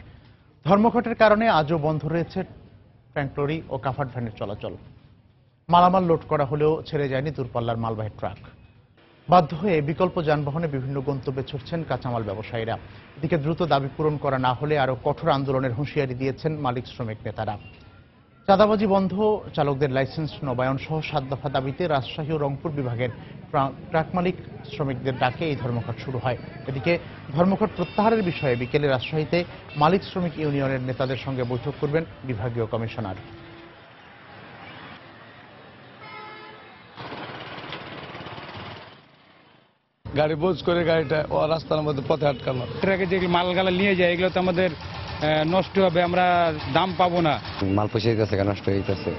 ধর্মঘটের কারণে আজও বন্ধ রয়েছে ট্যাঙ্ক, লরি ও কাভার্ড ভ্যানের চলাচল। মালামাল লোড করা হলেও ছেড়ে যায়নি দূরপাল্লার মালবাহী ট্রাক। বাধ্য হয়ে বিকল্প যানবাহনে বিভিন্ন গন্তব্যে ছুটছেন কাঁচামাল ব্যবসায়ীরা। এদিকে দ্রুত দাবি পূরণ করা না হলে আরও কঠোর আন্দোলনের হুঁশিয়ারি দিয়েছেন মালিক শ্রমিক নেতারা। চাঁদাবাজি বন্ধ, চালকদের লাইসেন্স নবায়ন সহ 7 দফা দাবিতে রাজশাহী ও রংপুর বিভাগের ট্রাক মালিক শ্রমিকদের ডাকে এই ধর্মঘট শুরু হয়। এদিকে ধর্মঘট প্রত্যাহারের বিষয়ে বিকেলে রাজশাহীতে মালিক শ্রমিক ইউনিয়নের নেতাদের সঙ্গে বৈঠক করবেন বিভাগীয় কমিশনার। গাড়ি বোঝ করে গাড়িটা ও রাস্তার মধ্যে পথে আটকানো, ট্রাকে যে মালগালা নিয়ে যায় এগুলো তো আমাদের নষ্ট হবে, আমরা দাম পাবো না। মাল পয়সা গেছে, নষ্ট হয়ে গেছে,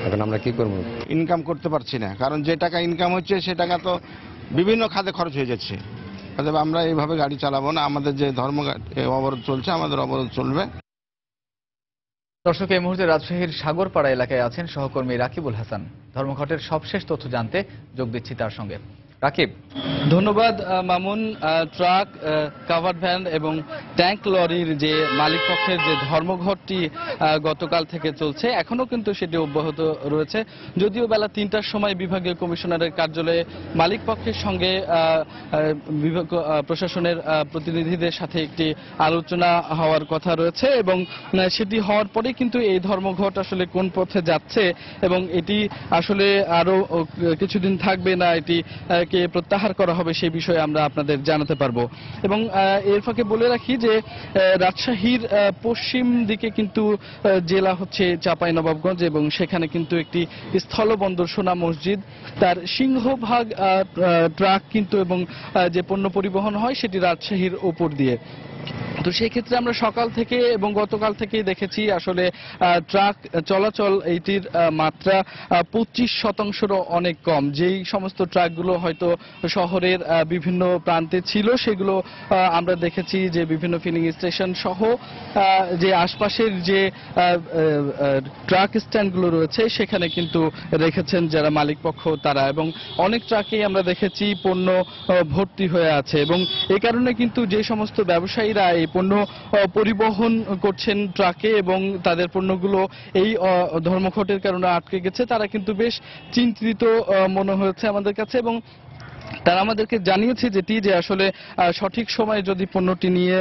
এখন আমরা কি করবো? ইনকাম করতে পারছি না, কারণ যে টাকা ইনকাম হচ্ছে সে টাকা তো বিভিন্ন খাতে খরচ হয়ে যাচ্ছে। অতএব আমরা এইভাবে গাড়ি চালাবো না, আমাদের যে ধর্মঘট অবরোধ চলছে আমাদের অবরোধ চলবে। দর্শক, এই মুহূর্তে রাজশাহীর সাগরপাড়া এলাকায় আছেন সহকর্মী রাকিবুল হাসান। ধর্মঘটের সবশেষ তথ্য জানতে যোগ দিচ্ছি তার সঙ্গে। রাকিব, ধন্যবাদ মামুন। ট্রাক, কাভার্ড ভ্যান এবং ট্যাঙ্ক লরির যে মালিক পক্ষের যে ধর্মঘটটি গতকাল থেকে চলছে, এখনো কিন্তু সেটি অব্যাহত রয়েছে। যদিও বেলা ৩টার সময় বিভাগীয় কমিশনারের কার্যালয়ে মালিক পক্ষের সঙ্গে বিভাগ প্রশাসনের প্রতিনিধিদের সাথে একটি আলোচনা হওয়ার কথা রয়েছে এবং সেটি হওয়ার পরে কিন্তু এই ধর্মঘট আসলে কোন পথে যাচ্ছে এবং এটি আসলে আরো কিছুদিন থাকবে না এটি কে প্রত্যাহার করা হবে সেই বিষয়ে আমরা আপনাদের জানাতে পারবো। এবং এর ফাঁকে বলে রাখি যে রাজশাহীর পশ্চিম দিকে কিন্তু জেলা হচ্ছে চাঁপাইনবাবগঞ্জ এবং সেখানে কিন্তু একটি স্থলবন্দর সোনা মসজিদ, তার সিংহভাগ ট্রাক কিন্তু এবং যে পণ্য পরিবহন হয় সেটি রাজশাহীর উপর দিয়ে। তো সেই ক্ষেত্রে আমরা সকাল থেকে এবং গতকাল থেকেই দেখেছি আসলে ট্রাক চলাচল এইটির মাত্রা 25%-রও অনেক কম। যেই সমস্ত ট্রাকগুলো হয়তো শহরের বিভিন্ন প্রান্তে ছিল সেগুলো আমরা দেখেছি যে বিভিন্ন ফিলিং স্টেশন সহ যে আশপাশের যে ট্রাক স্ট্যান্ডগুলো রয়েছে সেখানে কিন্তু রেখেছেন যারা মালিক পক্ষ তারা, এবং অনেক ট্রাকেই আমরা দেখেছি পণ্য ভর্তি হয়ে আছে এবং এই কারণে কিন্তু যে সমস্ত ব্যবসায়ীরা এই পণ্য পরিবহন করছেন ট্রাকে এবং তাদের পণ্যগুলো এই ধর্মঘটের কারণে আটকে গেছে, তারা কিন্তু বেশ চিন্তিত মনে হয়েছে আমাদের কাছে এবং তারা আমাদেরকে জানিয়েছে যেটি যে আসলে সঠিক সময়ে যদি পণ্যটি নিয়ে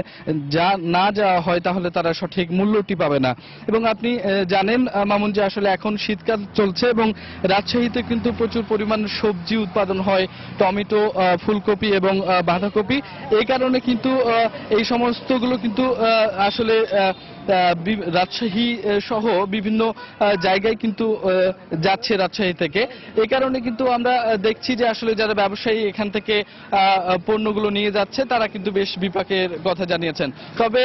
না যাওয়া হয় তাহলে তারা সঠিক মূল্যটি পাবে না। এবং আপনি জানেন মামুন যে আসলে এখন শীতকাল চলছে এবং রাজশাহীতে কিন্তু প্রচুর পরিমাণ সবজি উৎপাদন হয়, টমেটো, ফুলকপি এবং বাঁধাকপি। এই কারণে কিন্তু এই সমস্তগুলো কিন্তু আসলে রাজশাহী সহ বিভিন্ন জায়গায় কিন্তু যাচ্ছে রাজশাহী থেকে। এই কারণে কিন্তু আমরা দেখছি যে আসলে যারা ব্যবসায়ী এখান থেকে পণ্যগুলো নিয়ে যাচ্ছে তারা কিন্তু বেশ বিপাকের কথা জানিয়েছেন। তবে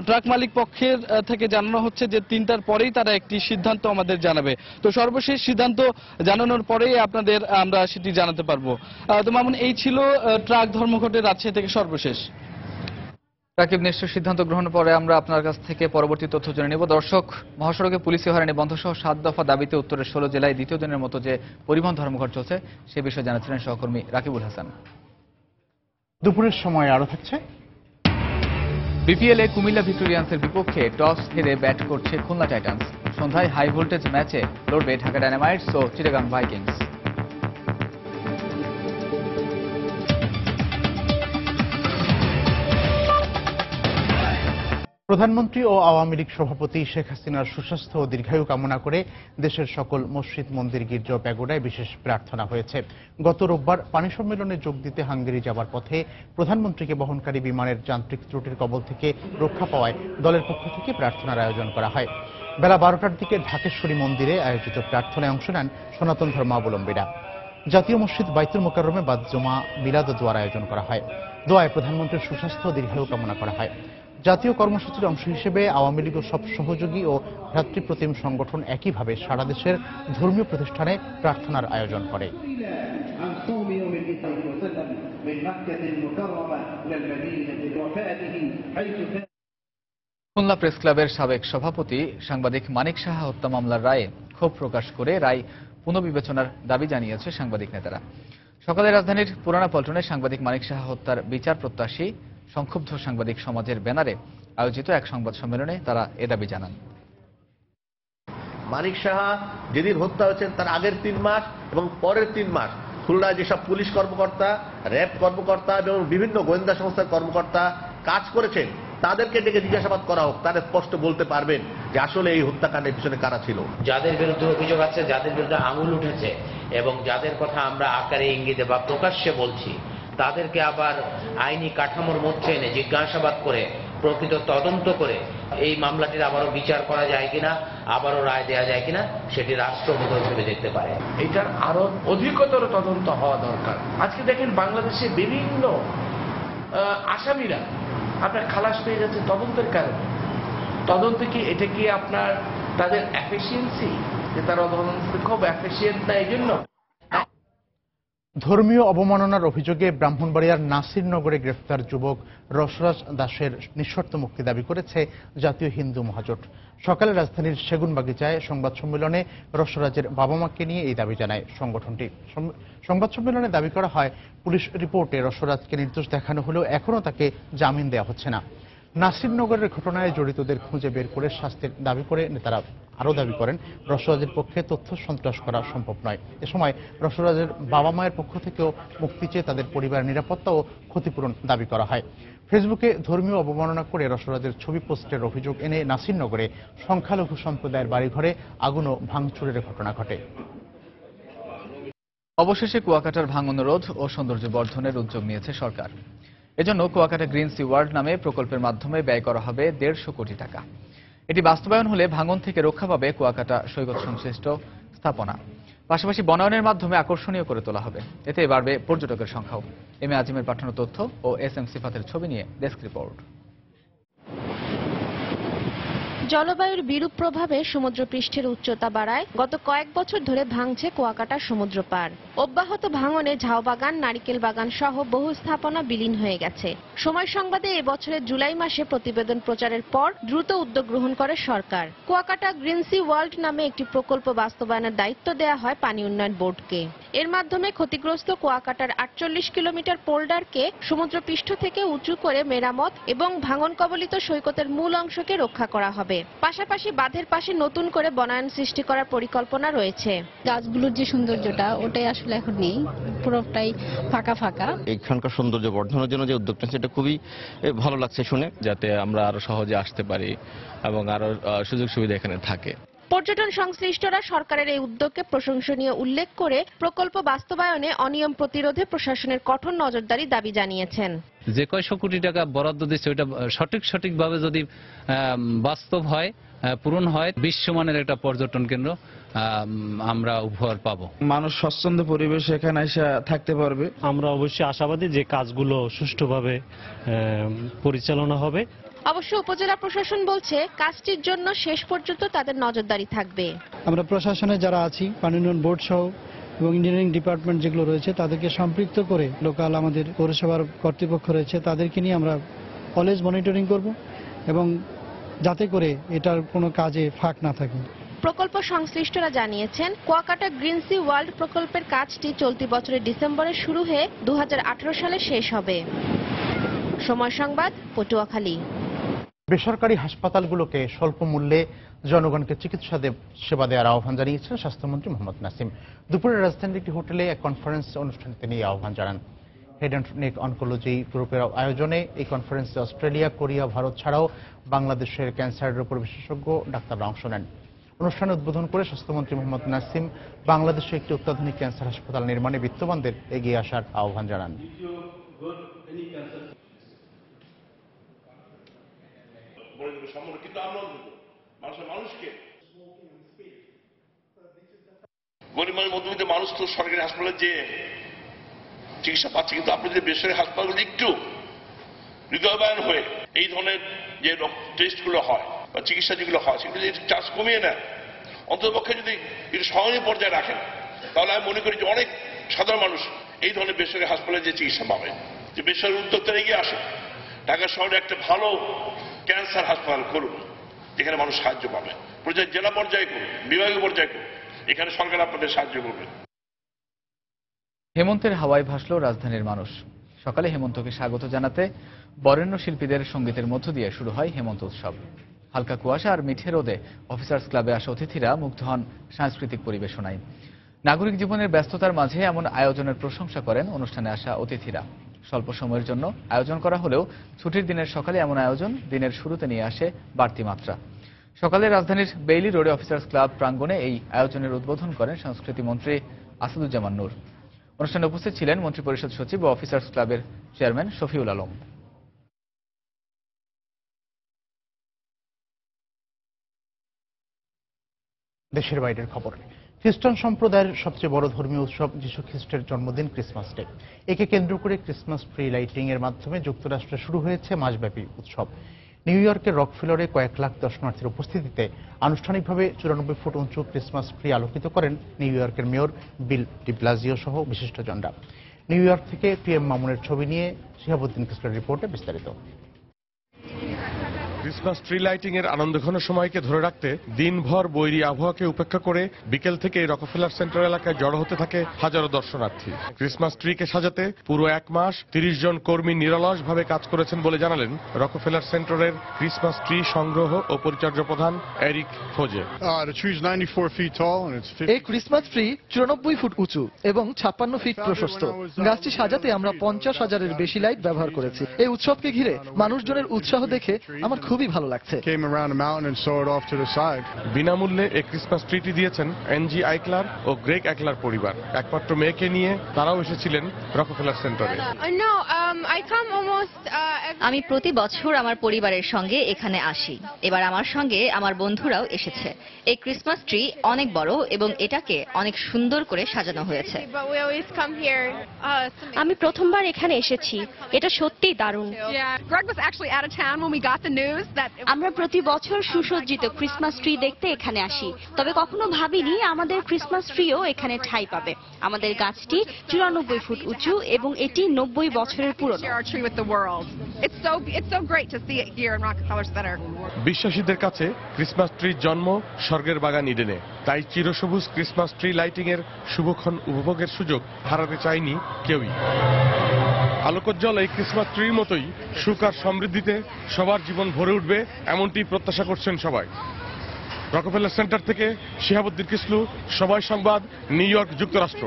ট্রাক মালিক পক্ষের থেকে জানানো হচ্ছে যে 3টার পরেই তারা একটি সিদ্ধান্ত আমাদের জানাবে। তো সর্বশেষ সিদ্ধান্ত জানানোর পরেই আপনাদের আমরা সেটি জানাতে পারবো। তো মামুন, এই ছিল ট্রাক ধর্মঘটের রাজশাহী থেকে সর্বশেষ। রাকিব, নিশ্চয় সিদ্ধান্ত গ্রহণের পরে আমরা আপনার কাছ থেকে পরবর্তী তথ্য জেনে নেব। দর্শক, মহাসড়কে পুলিশি হয়রানি বন্ধ সহ 7 দফা দাবিতে উত্তরের 16 জেলায় দ্বিতীয় দিনের মতো যে পরিবহন ধর্মঘট চলছে সে বিষয়ে জানাচ্ছিলেন সহকর্মী রাকিবুল হাসান। দুপুরের সময় আরো থাকছে বিপিএল এ কুমিল্লা ভিক্টোরিয়ান্সের বিপক্ষে টস হেরে ব্যাট করছে খুলনা টাইটান্স। সন্ধ্যায় হাই ভোল্টেজ ম্যাচে লড়বে ঢাকা ডায়নামাইটস ও চিটাগাং ভাইকিংস। প্রধানমন্ত্রী ও আওয়ামী লীগ সভাপতি শেখ হাসিনার সুস্বাস্থ্য ও দীর্ঘায়ু কামনা করে দেশের সকল মসজিদ, মন্দির, গির্জা ও প্যাগোডায় বিশেষ প্রার্থনা হয়েছে। গত রোববার পানি সম্মেলনে যোগ দিতে হাঙ্গেরি যাবার পথে প্রধানমন্ত্রীকে বহনকারী বিমানের যান্ত্রিক ত্রুটির কবল থেকে রক্ষা পাওয়ায় দলের পক্ষ থেকে প্রার্থনার আয়োজন করা হয়। বেলা 12টার দিকে ঢাকেশ্বরী মন্দিরে আয়োজিত প্রার্থনায় অংশ নেন সনাতন ধর্মাবলম্বীরা। জাতীয় মসজিদ বাইতুল মোকাররমে বাদ জমা মিলাদ ও দোয়ার আয়োজন করা হয়। দোয়ায় প্রধানমন্ত্রীর সুস্বাস্থ্য ও দীর্ঘায়ু কামনা করা হয়। জাতীয় কর্মসূচির অংশ হিসেবে আওয়ামী লীগ ও সব সহযোগী ও ভ্রাতৃপ্রতিম সংগঠন একইভাবে সারা দেশের ধর্মীয় প্রতিষ্ঠানে প্রার্থনার আয়োজন করে। খুলনা প্রেস ক্লাবের সাবেক সভাপতি সাংবাদিক মানিক সাহা হত্যা মামলার রায়ে ক্ষোভ প্রকাশ করে রায় পুনর্বিবেচনার দাবি জানিয়েছে সাংবাদিক নেতারা। সকালে রাজধানীর পুরানা পল্টনে সাংবাদিক মানিক সাহা হত্যার বিচার প্রত্যাশী সংক্ষুব্ধ সাংবাদিক সমাজের ব্যানারে আয়োজিত এক সংবাদ সম্মেলনে তারা এ দাবি জানান। মানিক সাহা যেদিন হত্যা হয়েছেন তার আগের 3 মাস এবং পরের 3 মাস খুলনায় যেসব পুলিশ কর্মকর্তা, র্যাব কর্মকর্তা এবং বিভিন্ন গোয়েন্দা সংস্থার কর্মকর্তা কাজ করেছেন তাদেরকে ডেকে জিজ্ঞাসাবাদ করা হোক। তারা স্পষ্ট বলতে পারবেন যে আসলে এই হত্যাকাণ্ডের পিছনে কারা ছিল। যাদের বিরুদ্ধে অভিযোগ আছে, যাদের বিরুদ্ধে আঙুল উঠেছে এবং যাদের কথা আমরা আকারে ইঙ্গিতে বা প্রকাশ্যে বলছি তাদেরকে আবার আইনি কাঠামোর মধ্যে এনে জিজ্ঞাসাবাদ করে প্রকৃত তদন্ত করে এই মামলাটির আবারও বিচার করা যায় কিনা, আবারও রায় দেওয়া যায় কিনা সেটি রাষ্ট্রপতি ভেবে দেখতে পারে। এটার আরো অধিকতর তদন্ত হওয়া দরকার। আজকে দেখেন বাংলাদেশে বিভিন্ন আসামিরা আপনার খালাস পেয়ে যাচ্ছে তদন্তের কারণে। তদন্ত কি এটা কি আপনার তাদের এফিসিয়েন্সি যে তারা তদন্ত খুব এফিসিয়েন্ট না এই জন্য? ধর্মীয় অবমাননার অভিযোগে ব্রাহ্মণবাড়িয়ার নাসিরনগরে গ্রেফতার যুবক রসরাজ দাসের নিঃশর্ত মুক্তি দাবি করেছে জাতীয় হিন্দু মহাজোট। সকালে রাজধানীর সেগুনবাগিচায় সংবাদ সম্মেলনে রসরাজের বাবা মাকে নিয়ে এই দাবি জানায় সংগঠনটি। সংবাদ সম্মেলনে দাবি করা হয়, পুলিশ রিপোর্টে রসরাজকে নির্দোষ দেখানো হলেও এখনও তাকে জামিন দেওয়া হচ্ছে না। নাসিরনগরের ঘটনায় জড়িতদের খুঁজে বের করে শাস্তির দাবি করে নেতারা আরও দাবি করেন, রসরাজের পক্ষে তথ্য সন্ত্রাস করা সম্ভব নয়। এ সময় রসরাজের বাবা মায়ের পক্ষ থেকেও মুক্তি চেয়ে তাদের পরিবারের নিরাপত্তা ও ক্ষতিপূরণ দাবি করা হয়। ফেসবুকে ধর্মীয় অবমাননা করে রসরাজের ছবি পোস্টের অভিযোগ এনে নাসিরনগরে সংখ্যালঘু সম্প্রদায়ের বাড়িঘরে আগুন ও ভাঙচুরের ঘটনা ঘটে। অবশেষে কুয়াকাটার ভাঙন রোধ ও সৌন্দর্য বর্ধনের উদ্যোগ নিয়েছে সরকার। এজন্য কুয়াকাটা গ্রিন সি ওয়ার্ল্ড নামে প্রকল্পের মাধ্যমে ব্যয় করা হবে 150 কোটি টাকা। এটি বাস্তবায়ন হলে ভাঙন থেকে রক্ষা পাবে কুয়াকাটা সৈকত সংশ্লিষ্ট স্থাপনা। পাশাপাশি বনায়নের মাধ্যমে আকর্ষণীয় করে তোলা হবে। এতে বাড়বে পর্যটকের সংখ্যাও। এম এ আজিমের পাঠানো তথ্য ও এস এম সিফাতের ছবি নিয়ে ডেস্ক রিপোর্ট। জলবায়ুর বিরূপ প্রভাবে সমুদ্রপৃষ্ঠের উচ্চতা বাড়ায় গত কয়েক বছর ধরে ভাঙছে কুয়াকাটার সমুদ্র পাড়। অব্যাহত ভাঙনে ঝাউবাগান, নারিকেল বাগান সহ বহু স্থাপনা বিলীন হয়ে গেছে। সময় সংবাদে এবছরের জুলাই মাসে প্রতিবেদন প্রচারের পর দ্রুত উদ্যোগ গ্রহণ করে সরকার। কুয়াকাটা গ্রিন সি ওয়ার্ল্ড নামে একটি প্রকল্প বাস্তবায়নের দায়িত্ব দেওয়া হয় পানি উন্নয়ন বোর্ডকে। এর মাধ্যমে ক্ষতিগ্রস্ত কুয়াকাটার 48 কিলোমিটার পোল্ডারকে সমুদ্রপৃষ্ঠ থেকে উঁচু করে মেরামত এবং ভাঙন কবলিত সৈকতের মূল অংশকে রক্ষা করা হবে। পাশাপাশি বাঁধের পাশে নতুন করে বনায়ন সৃষ্টি করার পরিকল্পনা রয়েছে। গাছগুলোর যে সৌন্দর্যটা ওটাই আসলে এখন নেই, পুরোটাই ফাঁকা ফাঁকা। এখানকার সৌন্দর্য বর্ধনের জন্য যে উদ্যোগটা সেটা খুবই ভালো লাগছে শুনে, যাতে আমরা আরো সহজে আসতে পারি এবং আরো সুযোগ সুবিধা এখানে থাকে। পর্যটন সংশ্লিষ্টরা সরকারের এই উদ্যোগকে প্রশংসনীয় উল্লেখ করে প্রকল্প বাস্তবায়নে অনিয়ম প্রতিরোধে প্রশাসনের কঠোর নজরদারি দাবি জানিয়েছেন। যে কয়শো কোটি টাকা বরাদ্দ দিচ্ছে ওইটা সঠিকভাবে যদি বাস্তব হয়, পূরণ হয়, বিশ্বমানের একটা পর্যটন কেন্দ্র আমরা উপহার পাবো। মানুষ স্বচ্ছন্দ পরিবেশে এখানে এসে থাকতে পারবে। আমরা অবশ্যই আশাবাদী যে কাজগুলো সুষ্ঠুভাবে পরিচালনা হবে। অবশ্য উপজেলা প্রশাসন বলছে কাজটির জন্য শেষ পর্যন্ত তাদের নজরদারি থাকবে। আমরা প্রশাসনে যারা আছি, পানি উন্নয়ন বোর্ড সহ এবং ইঞ্জিনিয়ারিং ডিপার্টমেন্ট যেগুলো রয়েছে তাদেরকে সম্পৃক্ত করে লোকাল আমাদের পৌরসভার কর্তৃপক্ষ রয়েছে তাদেরকে নিয়ে আমরা অলওয়েজ মনিটরিং করব এবং যাতে করে এটার কোনো কাজে ফাঁক না থাকে। প্রকল্প সংশ্লিষ্টরা জানিয়েছেন, কুয়াকাটা গ্রিন সি ওয়ার্ল্ড প্রকল্পের কাজটি চলতি বছরের ডিসেম্বরে শুরু হয়ে 2018 সালে শেষ হবে। সময় সংবাদ, পটুয়াখালী। বেসরকারি হাসপাতালগুলোকে স্বল্প মূল্যে জনগণকে চিকিৎসা সেবা দেওয়ার আহ্বান জানিয়েছেন স্বাস্থ্যমন্ত্রী মোহাম্মদ নাসিম। দুপুরে রাজধানীর একটি হোটেলে এক কনফারেন্স অনুষ্ঠানে তিনি এই আহ্বান জানান। হেড অ্যান্ড নেক অনকোলজি গ্রুপের আয়োজনে এই কনফারেন্সে অস্ট্রেলিয়া, কোরিয়া, ভারত ছাড়াও বাংলাদেশের ক্যান্সারের উপর বিশেষজ্ঞ ডাক্তাররা অংশ নেন। অনুষ্ঠানে উদ্বোধন করে স্বাস্থ্যমন্ত্রী মোহাম্মদ নাসিম বাংলাদেশে একটি অত্যাধুনিক ক্যান্সার হাসপাতাল নির্মাণে বিত্তবানদের এগিয়ে আসার আহ্বান জানান। গরিব মধ্যবিত্ত মানুষ তো সরকারি হাসপাতালে যে চিকিৎসা পাচ্ছে, কিন্তু আপনি যে বেসরকারি হাসপাতালগুলো একটু হৃদয়বান হয়ে এই ধরনের যে টেস্টগুলো হয় বা চিকিৎসা যেগুলো হয় সেগুলো যদি চার্জ কমিয়ে নেন, অন্ততপক্ষে যদি একটু সহনীয় পর্যায়ে রাখেন, তাহলে আমি মনে করি যে অনেক সাধারণ মানুষ এই ধরনের বেসরকারি হাসপাতালে যে চিকিৎসা পাবে। যে বেসরকারি উদ্যোক্তারা এগিয়ে আসে, ঢাকা শহরে একটা ভালো ক্যান্সার হাসপাতাল করুন যেখানে মানুষ সাহায্য পাবে। জেলা পর্যায়ে করুন, বিভাগীয় পর্যায়ে করুন, এখানে সরকার আপনাদের সাহায্য করবে। হেমন্তের হাওয়ায় ভাসল রাজধানীর মানুষ। সকালে হেমন্তকে স্বাগত জানাতে বরেণ্য শিল্পীদের সঙ্গীতের মধ্য দিয়ে শুরু হয় হেমন্ত উৎসব। হালকা কুয়াশা আর মিঠে রোদে অফিসার্স ক্লাবে আসা অতিথিরা মুগ্ধ হন সাংস্কৃতিক পরিবেশনায়। নাগরিক জীবনের ব্যস্ততার মাঝে এমন আয়োজনের প্রশংসা করেন অনুষ্ঠানে আসা অতিথিরা। স্বল্প সময়ের জন্য আয়োজন করা হলেও ছুটির দিনের সকালে এমন আয়োজন দিনের শুরুতে নিয়ে আসে বাড়তি মাত্রা। সকালে রাজধানীর বেইলি রোডে অফিসার্স ক্লাব প্রাঙ্গণে এই আয়োজনের উদ্বোধন করেন সংস্কৃতি মন্ত্রী আসাদুজ্জামান নূর। অনুষ্ঠানে উপস্থিত ছিলেন মন্ত্রিপরিষদ সচিব ও অফিসার্স ক্লাবের চেয়ারম্যান শফিউল আলম। দেশের বাইরের খবর। খ্রিস্টান সম্প্রদায়ের সবচেয়ে বড় ধর্মীয় উৎসব যীশু খ্রিস্টের জন্মদিন ক্রিসমাস ডে। একে কেন্দ্র করে ক্রিসমাস ট্রি লাইটিং এর মাধ্যমে যুক্তরাষ্ট্রে শুরু হয়েছে মাসব্যাপী উৎসব। নিউ ইয়র্কের রকফেলারে কয়েক লাখ দর্শনার্থীর উপস্থিতিতে আনুষ্ঠানিকভাবে 94 ফুট উঁচু ক্রিসমাস ট্রি আলোকিত করেন নিউ ইয়র্কের মেয়র বিল ডি ব্লাজিও সহ বিশিষ্টজনরা। নিউ ইয়র্ক থেকে PM মামুনের ছবি নিয়ে শিহাবুদ্দিন কিসলার রিপোর্টে বিস্তারিত। ক্রিসমাস ট্রি লাইটিং এর আনন্দঘন সময়কে ধরে রাখতে দিনভর বৈরী আবহাওয়াকে উপেক্ষা করে বিকেল থেকে রকফেলার সেন্টার এলাকায় জড়ো হতে থাকে হাজারো দর্শনার্থী। ক্রিসমাস ট্রিকে সাজাতে পুরো 1 মাস 30 জন কর্মী নিরলসভাবে কাজ করেছেন বলে জানালেন রকফেলার সেন্টারের ক্রিসমাস ট্রি সংগ্রহ ও পরিচর্যা প্রধান এরিক ফোজে। এই ক্রিসমাস ট্রি 94 ফুট উঁচু এবং 56 ফিট প্রশস্ত। গাছটি সাজাতে আমরা 50,000-এর বেশি লাইট ব্যবহার করেছি। এই উৎসবকে ঘিরে মানুষজনের উৎসাহ দেখে আমার খুবই ভালো লাগছে। বিনামূল্যে এই ক্রিসমাস ট্রিটি দিয়েছেন এনজি আইকলার ও গ্রেগ একলার পরিবার। একমাত্র মেয়েকে নিয়ে তারাও এসেছিলেন রকফেলার সেন্টারে। আমি প্রতি বছর আমার পরিবারের সঙ্গে এখানে আসি। এবার আমার সঙ্গে আমার বন্ধুরাও এসেছে। এই ক্রিসমাস ট্রি অনেক বড় এবং এটাকে অনেক সুন্দর করে সাজানো হয়েছে। আমি প্রথমবার এখানে এসেছি, এটা সত্যিই দারুণ। আমরা প্রতি বছর সুসজ্জিত ক্রিসমাস ট্রি দেখতে এখানে আসি, তবে কখনো ভাবিনি আমাদের ক্রিসমাস ট্রিও এখানে ঠাঁই পাবে। আমাদের গাছটি 94 ফুট উঁচু এবং এটি 90 বছরের পুরনো। বিশ্বাসীদের কাছে ক্রিসমাস ট্রির জন্ম স্বর্গের বাগান ইডেনে। তাই চিরসবুজ ক্রিসমাস ট্রি লাইটিং এর শুভক্ষণ উপভোগের সুযোগ হারাতে চায়নি কেউই। আলোকোজ্জ্বল এই ক্রিসমাস ট্রির মতোই সুখ আর সমৃদ্ধিতে সবার জীবন ভরে উঠবে, এমনটি প্রত্যাশা করছেন সবাই। রকফেলার সেন্টার থেকে শিহাবুদ্দিন কিসলু, সময় সংবাদ, নিউ ইয়র্ক, যুক্তরাষ্ট্র।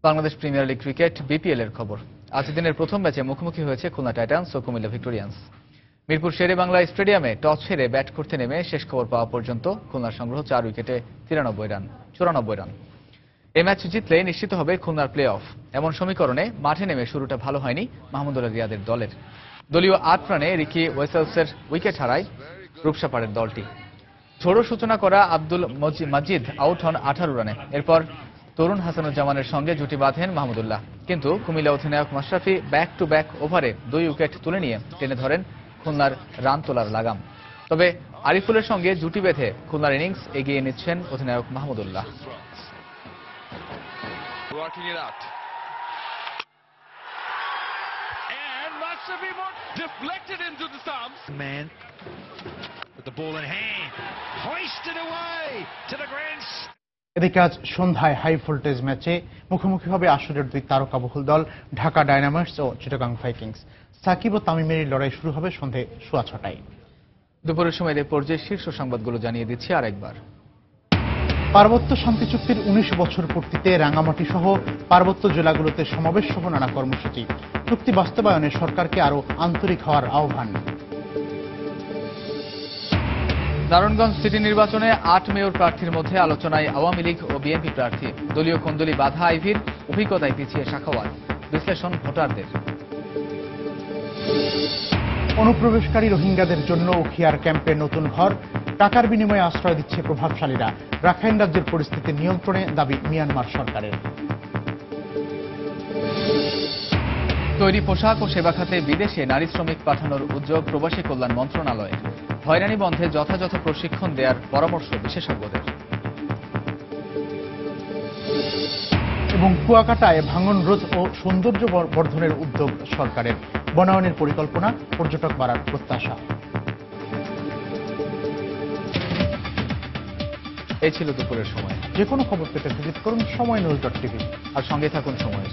Bangladesh premier league cricket BPL এর খবর। আজ দিনের প্রথম ম্যাচে মুখোমুখি হয়েছে খুলনা টাইটান্স ও কুমিল্লা ভিক্টোরিয়ান্স। মিরপুর শেরে বাংলা স্টেডিয়ামে টস হেরে ব্যাট করতে নেমে শেষ খবর পাওয়া পর্যন্ত খুলনার সংগ্রহ 4 উইকেটে 94 রান। এই ম্যাচ জিতলে নিশ্চিত হবে খুলনার প্লে অফ। এমন সমীকরণে মাঠে নেমে শুরুটা ভালো হয়নি মাহমুদুল্লাহ রিয়াদের দলের। দলীয় 8 রানে রিকি ওয়েসেলসের উইকেট হারায় রূপসাপাড়ের দলটি। ঝোড়ো সূচনা করা আব্দুল মাজিদ আউট হন 18 রানে। এরপর তরুণ হাসানুজ্জামানের সঙ্গে জুটি বাঁধেন মাহমুদুল্লাহ, কিন্তু কুমিল্লা অধিনায়ক মাশরাফি ব্যাক টু ব্যাক ওভারে 2 উইকেট তুলে নিয়ে টেনে ধরেন খুলনার রান তোলার লাগাম। তবে আরিফুলের সঙ্গে জুটি বেঁধে খুলনার ইনিংস এগিয়ে নিচ্ছেন অধিনায়ক মাহমুদুল্লাহ। এদিকে আজ সন্ধ্যায় হাই ভোল্টেজ ম্যাচে মুখোমুখি হবে আসরের 2 তারকাবহুল দল ঢাকা ডায়নামাইটস ও চিটাগাং ভাইকিংস। সাকিব ও তামিমের লড়াই শুরু হবে সন্ধে 6:15টায়। দুপুরের সময় এই পর্যায়ে শীর্ষ সংবাদগুলো জানিয়ে দিচ্ছি আরেকবার। পার্বত্য শান্তি চুক্তির 19 বছর পূর্তিতে রাঙ্গামাটি সহ পার্বত্য জেলাগুলোতে সমাবেশ সহ নানা কর্মসূচি। চুক্তি বাস্তবায়নে সরকারকে আরো আন্তরিক হওয়ার আহ্বান। নারায়ণগঞ্জ সিটি নির্বাচনে 8 মেয়র প্রার্থীর মধ্যে আলোচনায় আওয়ামী লীগ ও বিএনপি প্রার্থী। দলীয় কোন্দলি বাধা আইভির, অভিজ্ঞতায় পিছিয়ে শাখাওয়াত। বিশ্লেষণ ভোটারদের। অনুপ্রবেশকারী রোহিঙ্গাদের জন্য উখিয়ার ক্যাম্পে নতুন ঘর, টাকার বিনিময়ে আশ্রয় দিচ্ছে প্রভাবশালীরা। রাখাইন রাজ্যের পরিস্থিতি নিয়ন্ত্রণে দাবি মিয়ানমার সরকারের। তৈরি পোশাক ও সেবা খাতে বিদেশে নারী শ্রমিক পাঠানোর উদ্যোগ প্রবাসী কল্যাণ মন্ত্রণালয়ের। হয়রানি বন্ধে যথাযথ প্রশিক্ষণ দেওয়ার পরামর্শ বিশেষজ্ঞদের। এবং কুয়াকাটায় ভাঙন রোধ ও সৌন্দর্য বর্ধনের উদ্যোগ সরকারের। বনায়নের পরিকল্পনা, পর্যটক বাড়ার প্রত্যাশা। এই ছিল দুপুরের সময়। যে কোনো খবর পেতে ভিজিট করুন সময়নিউজ.tv আর সঙ্গে থাকুন সময়।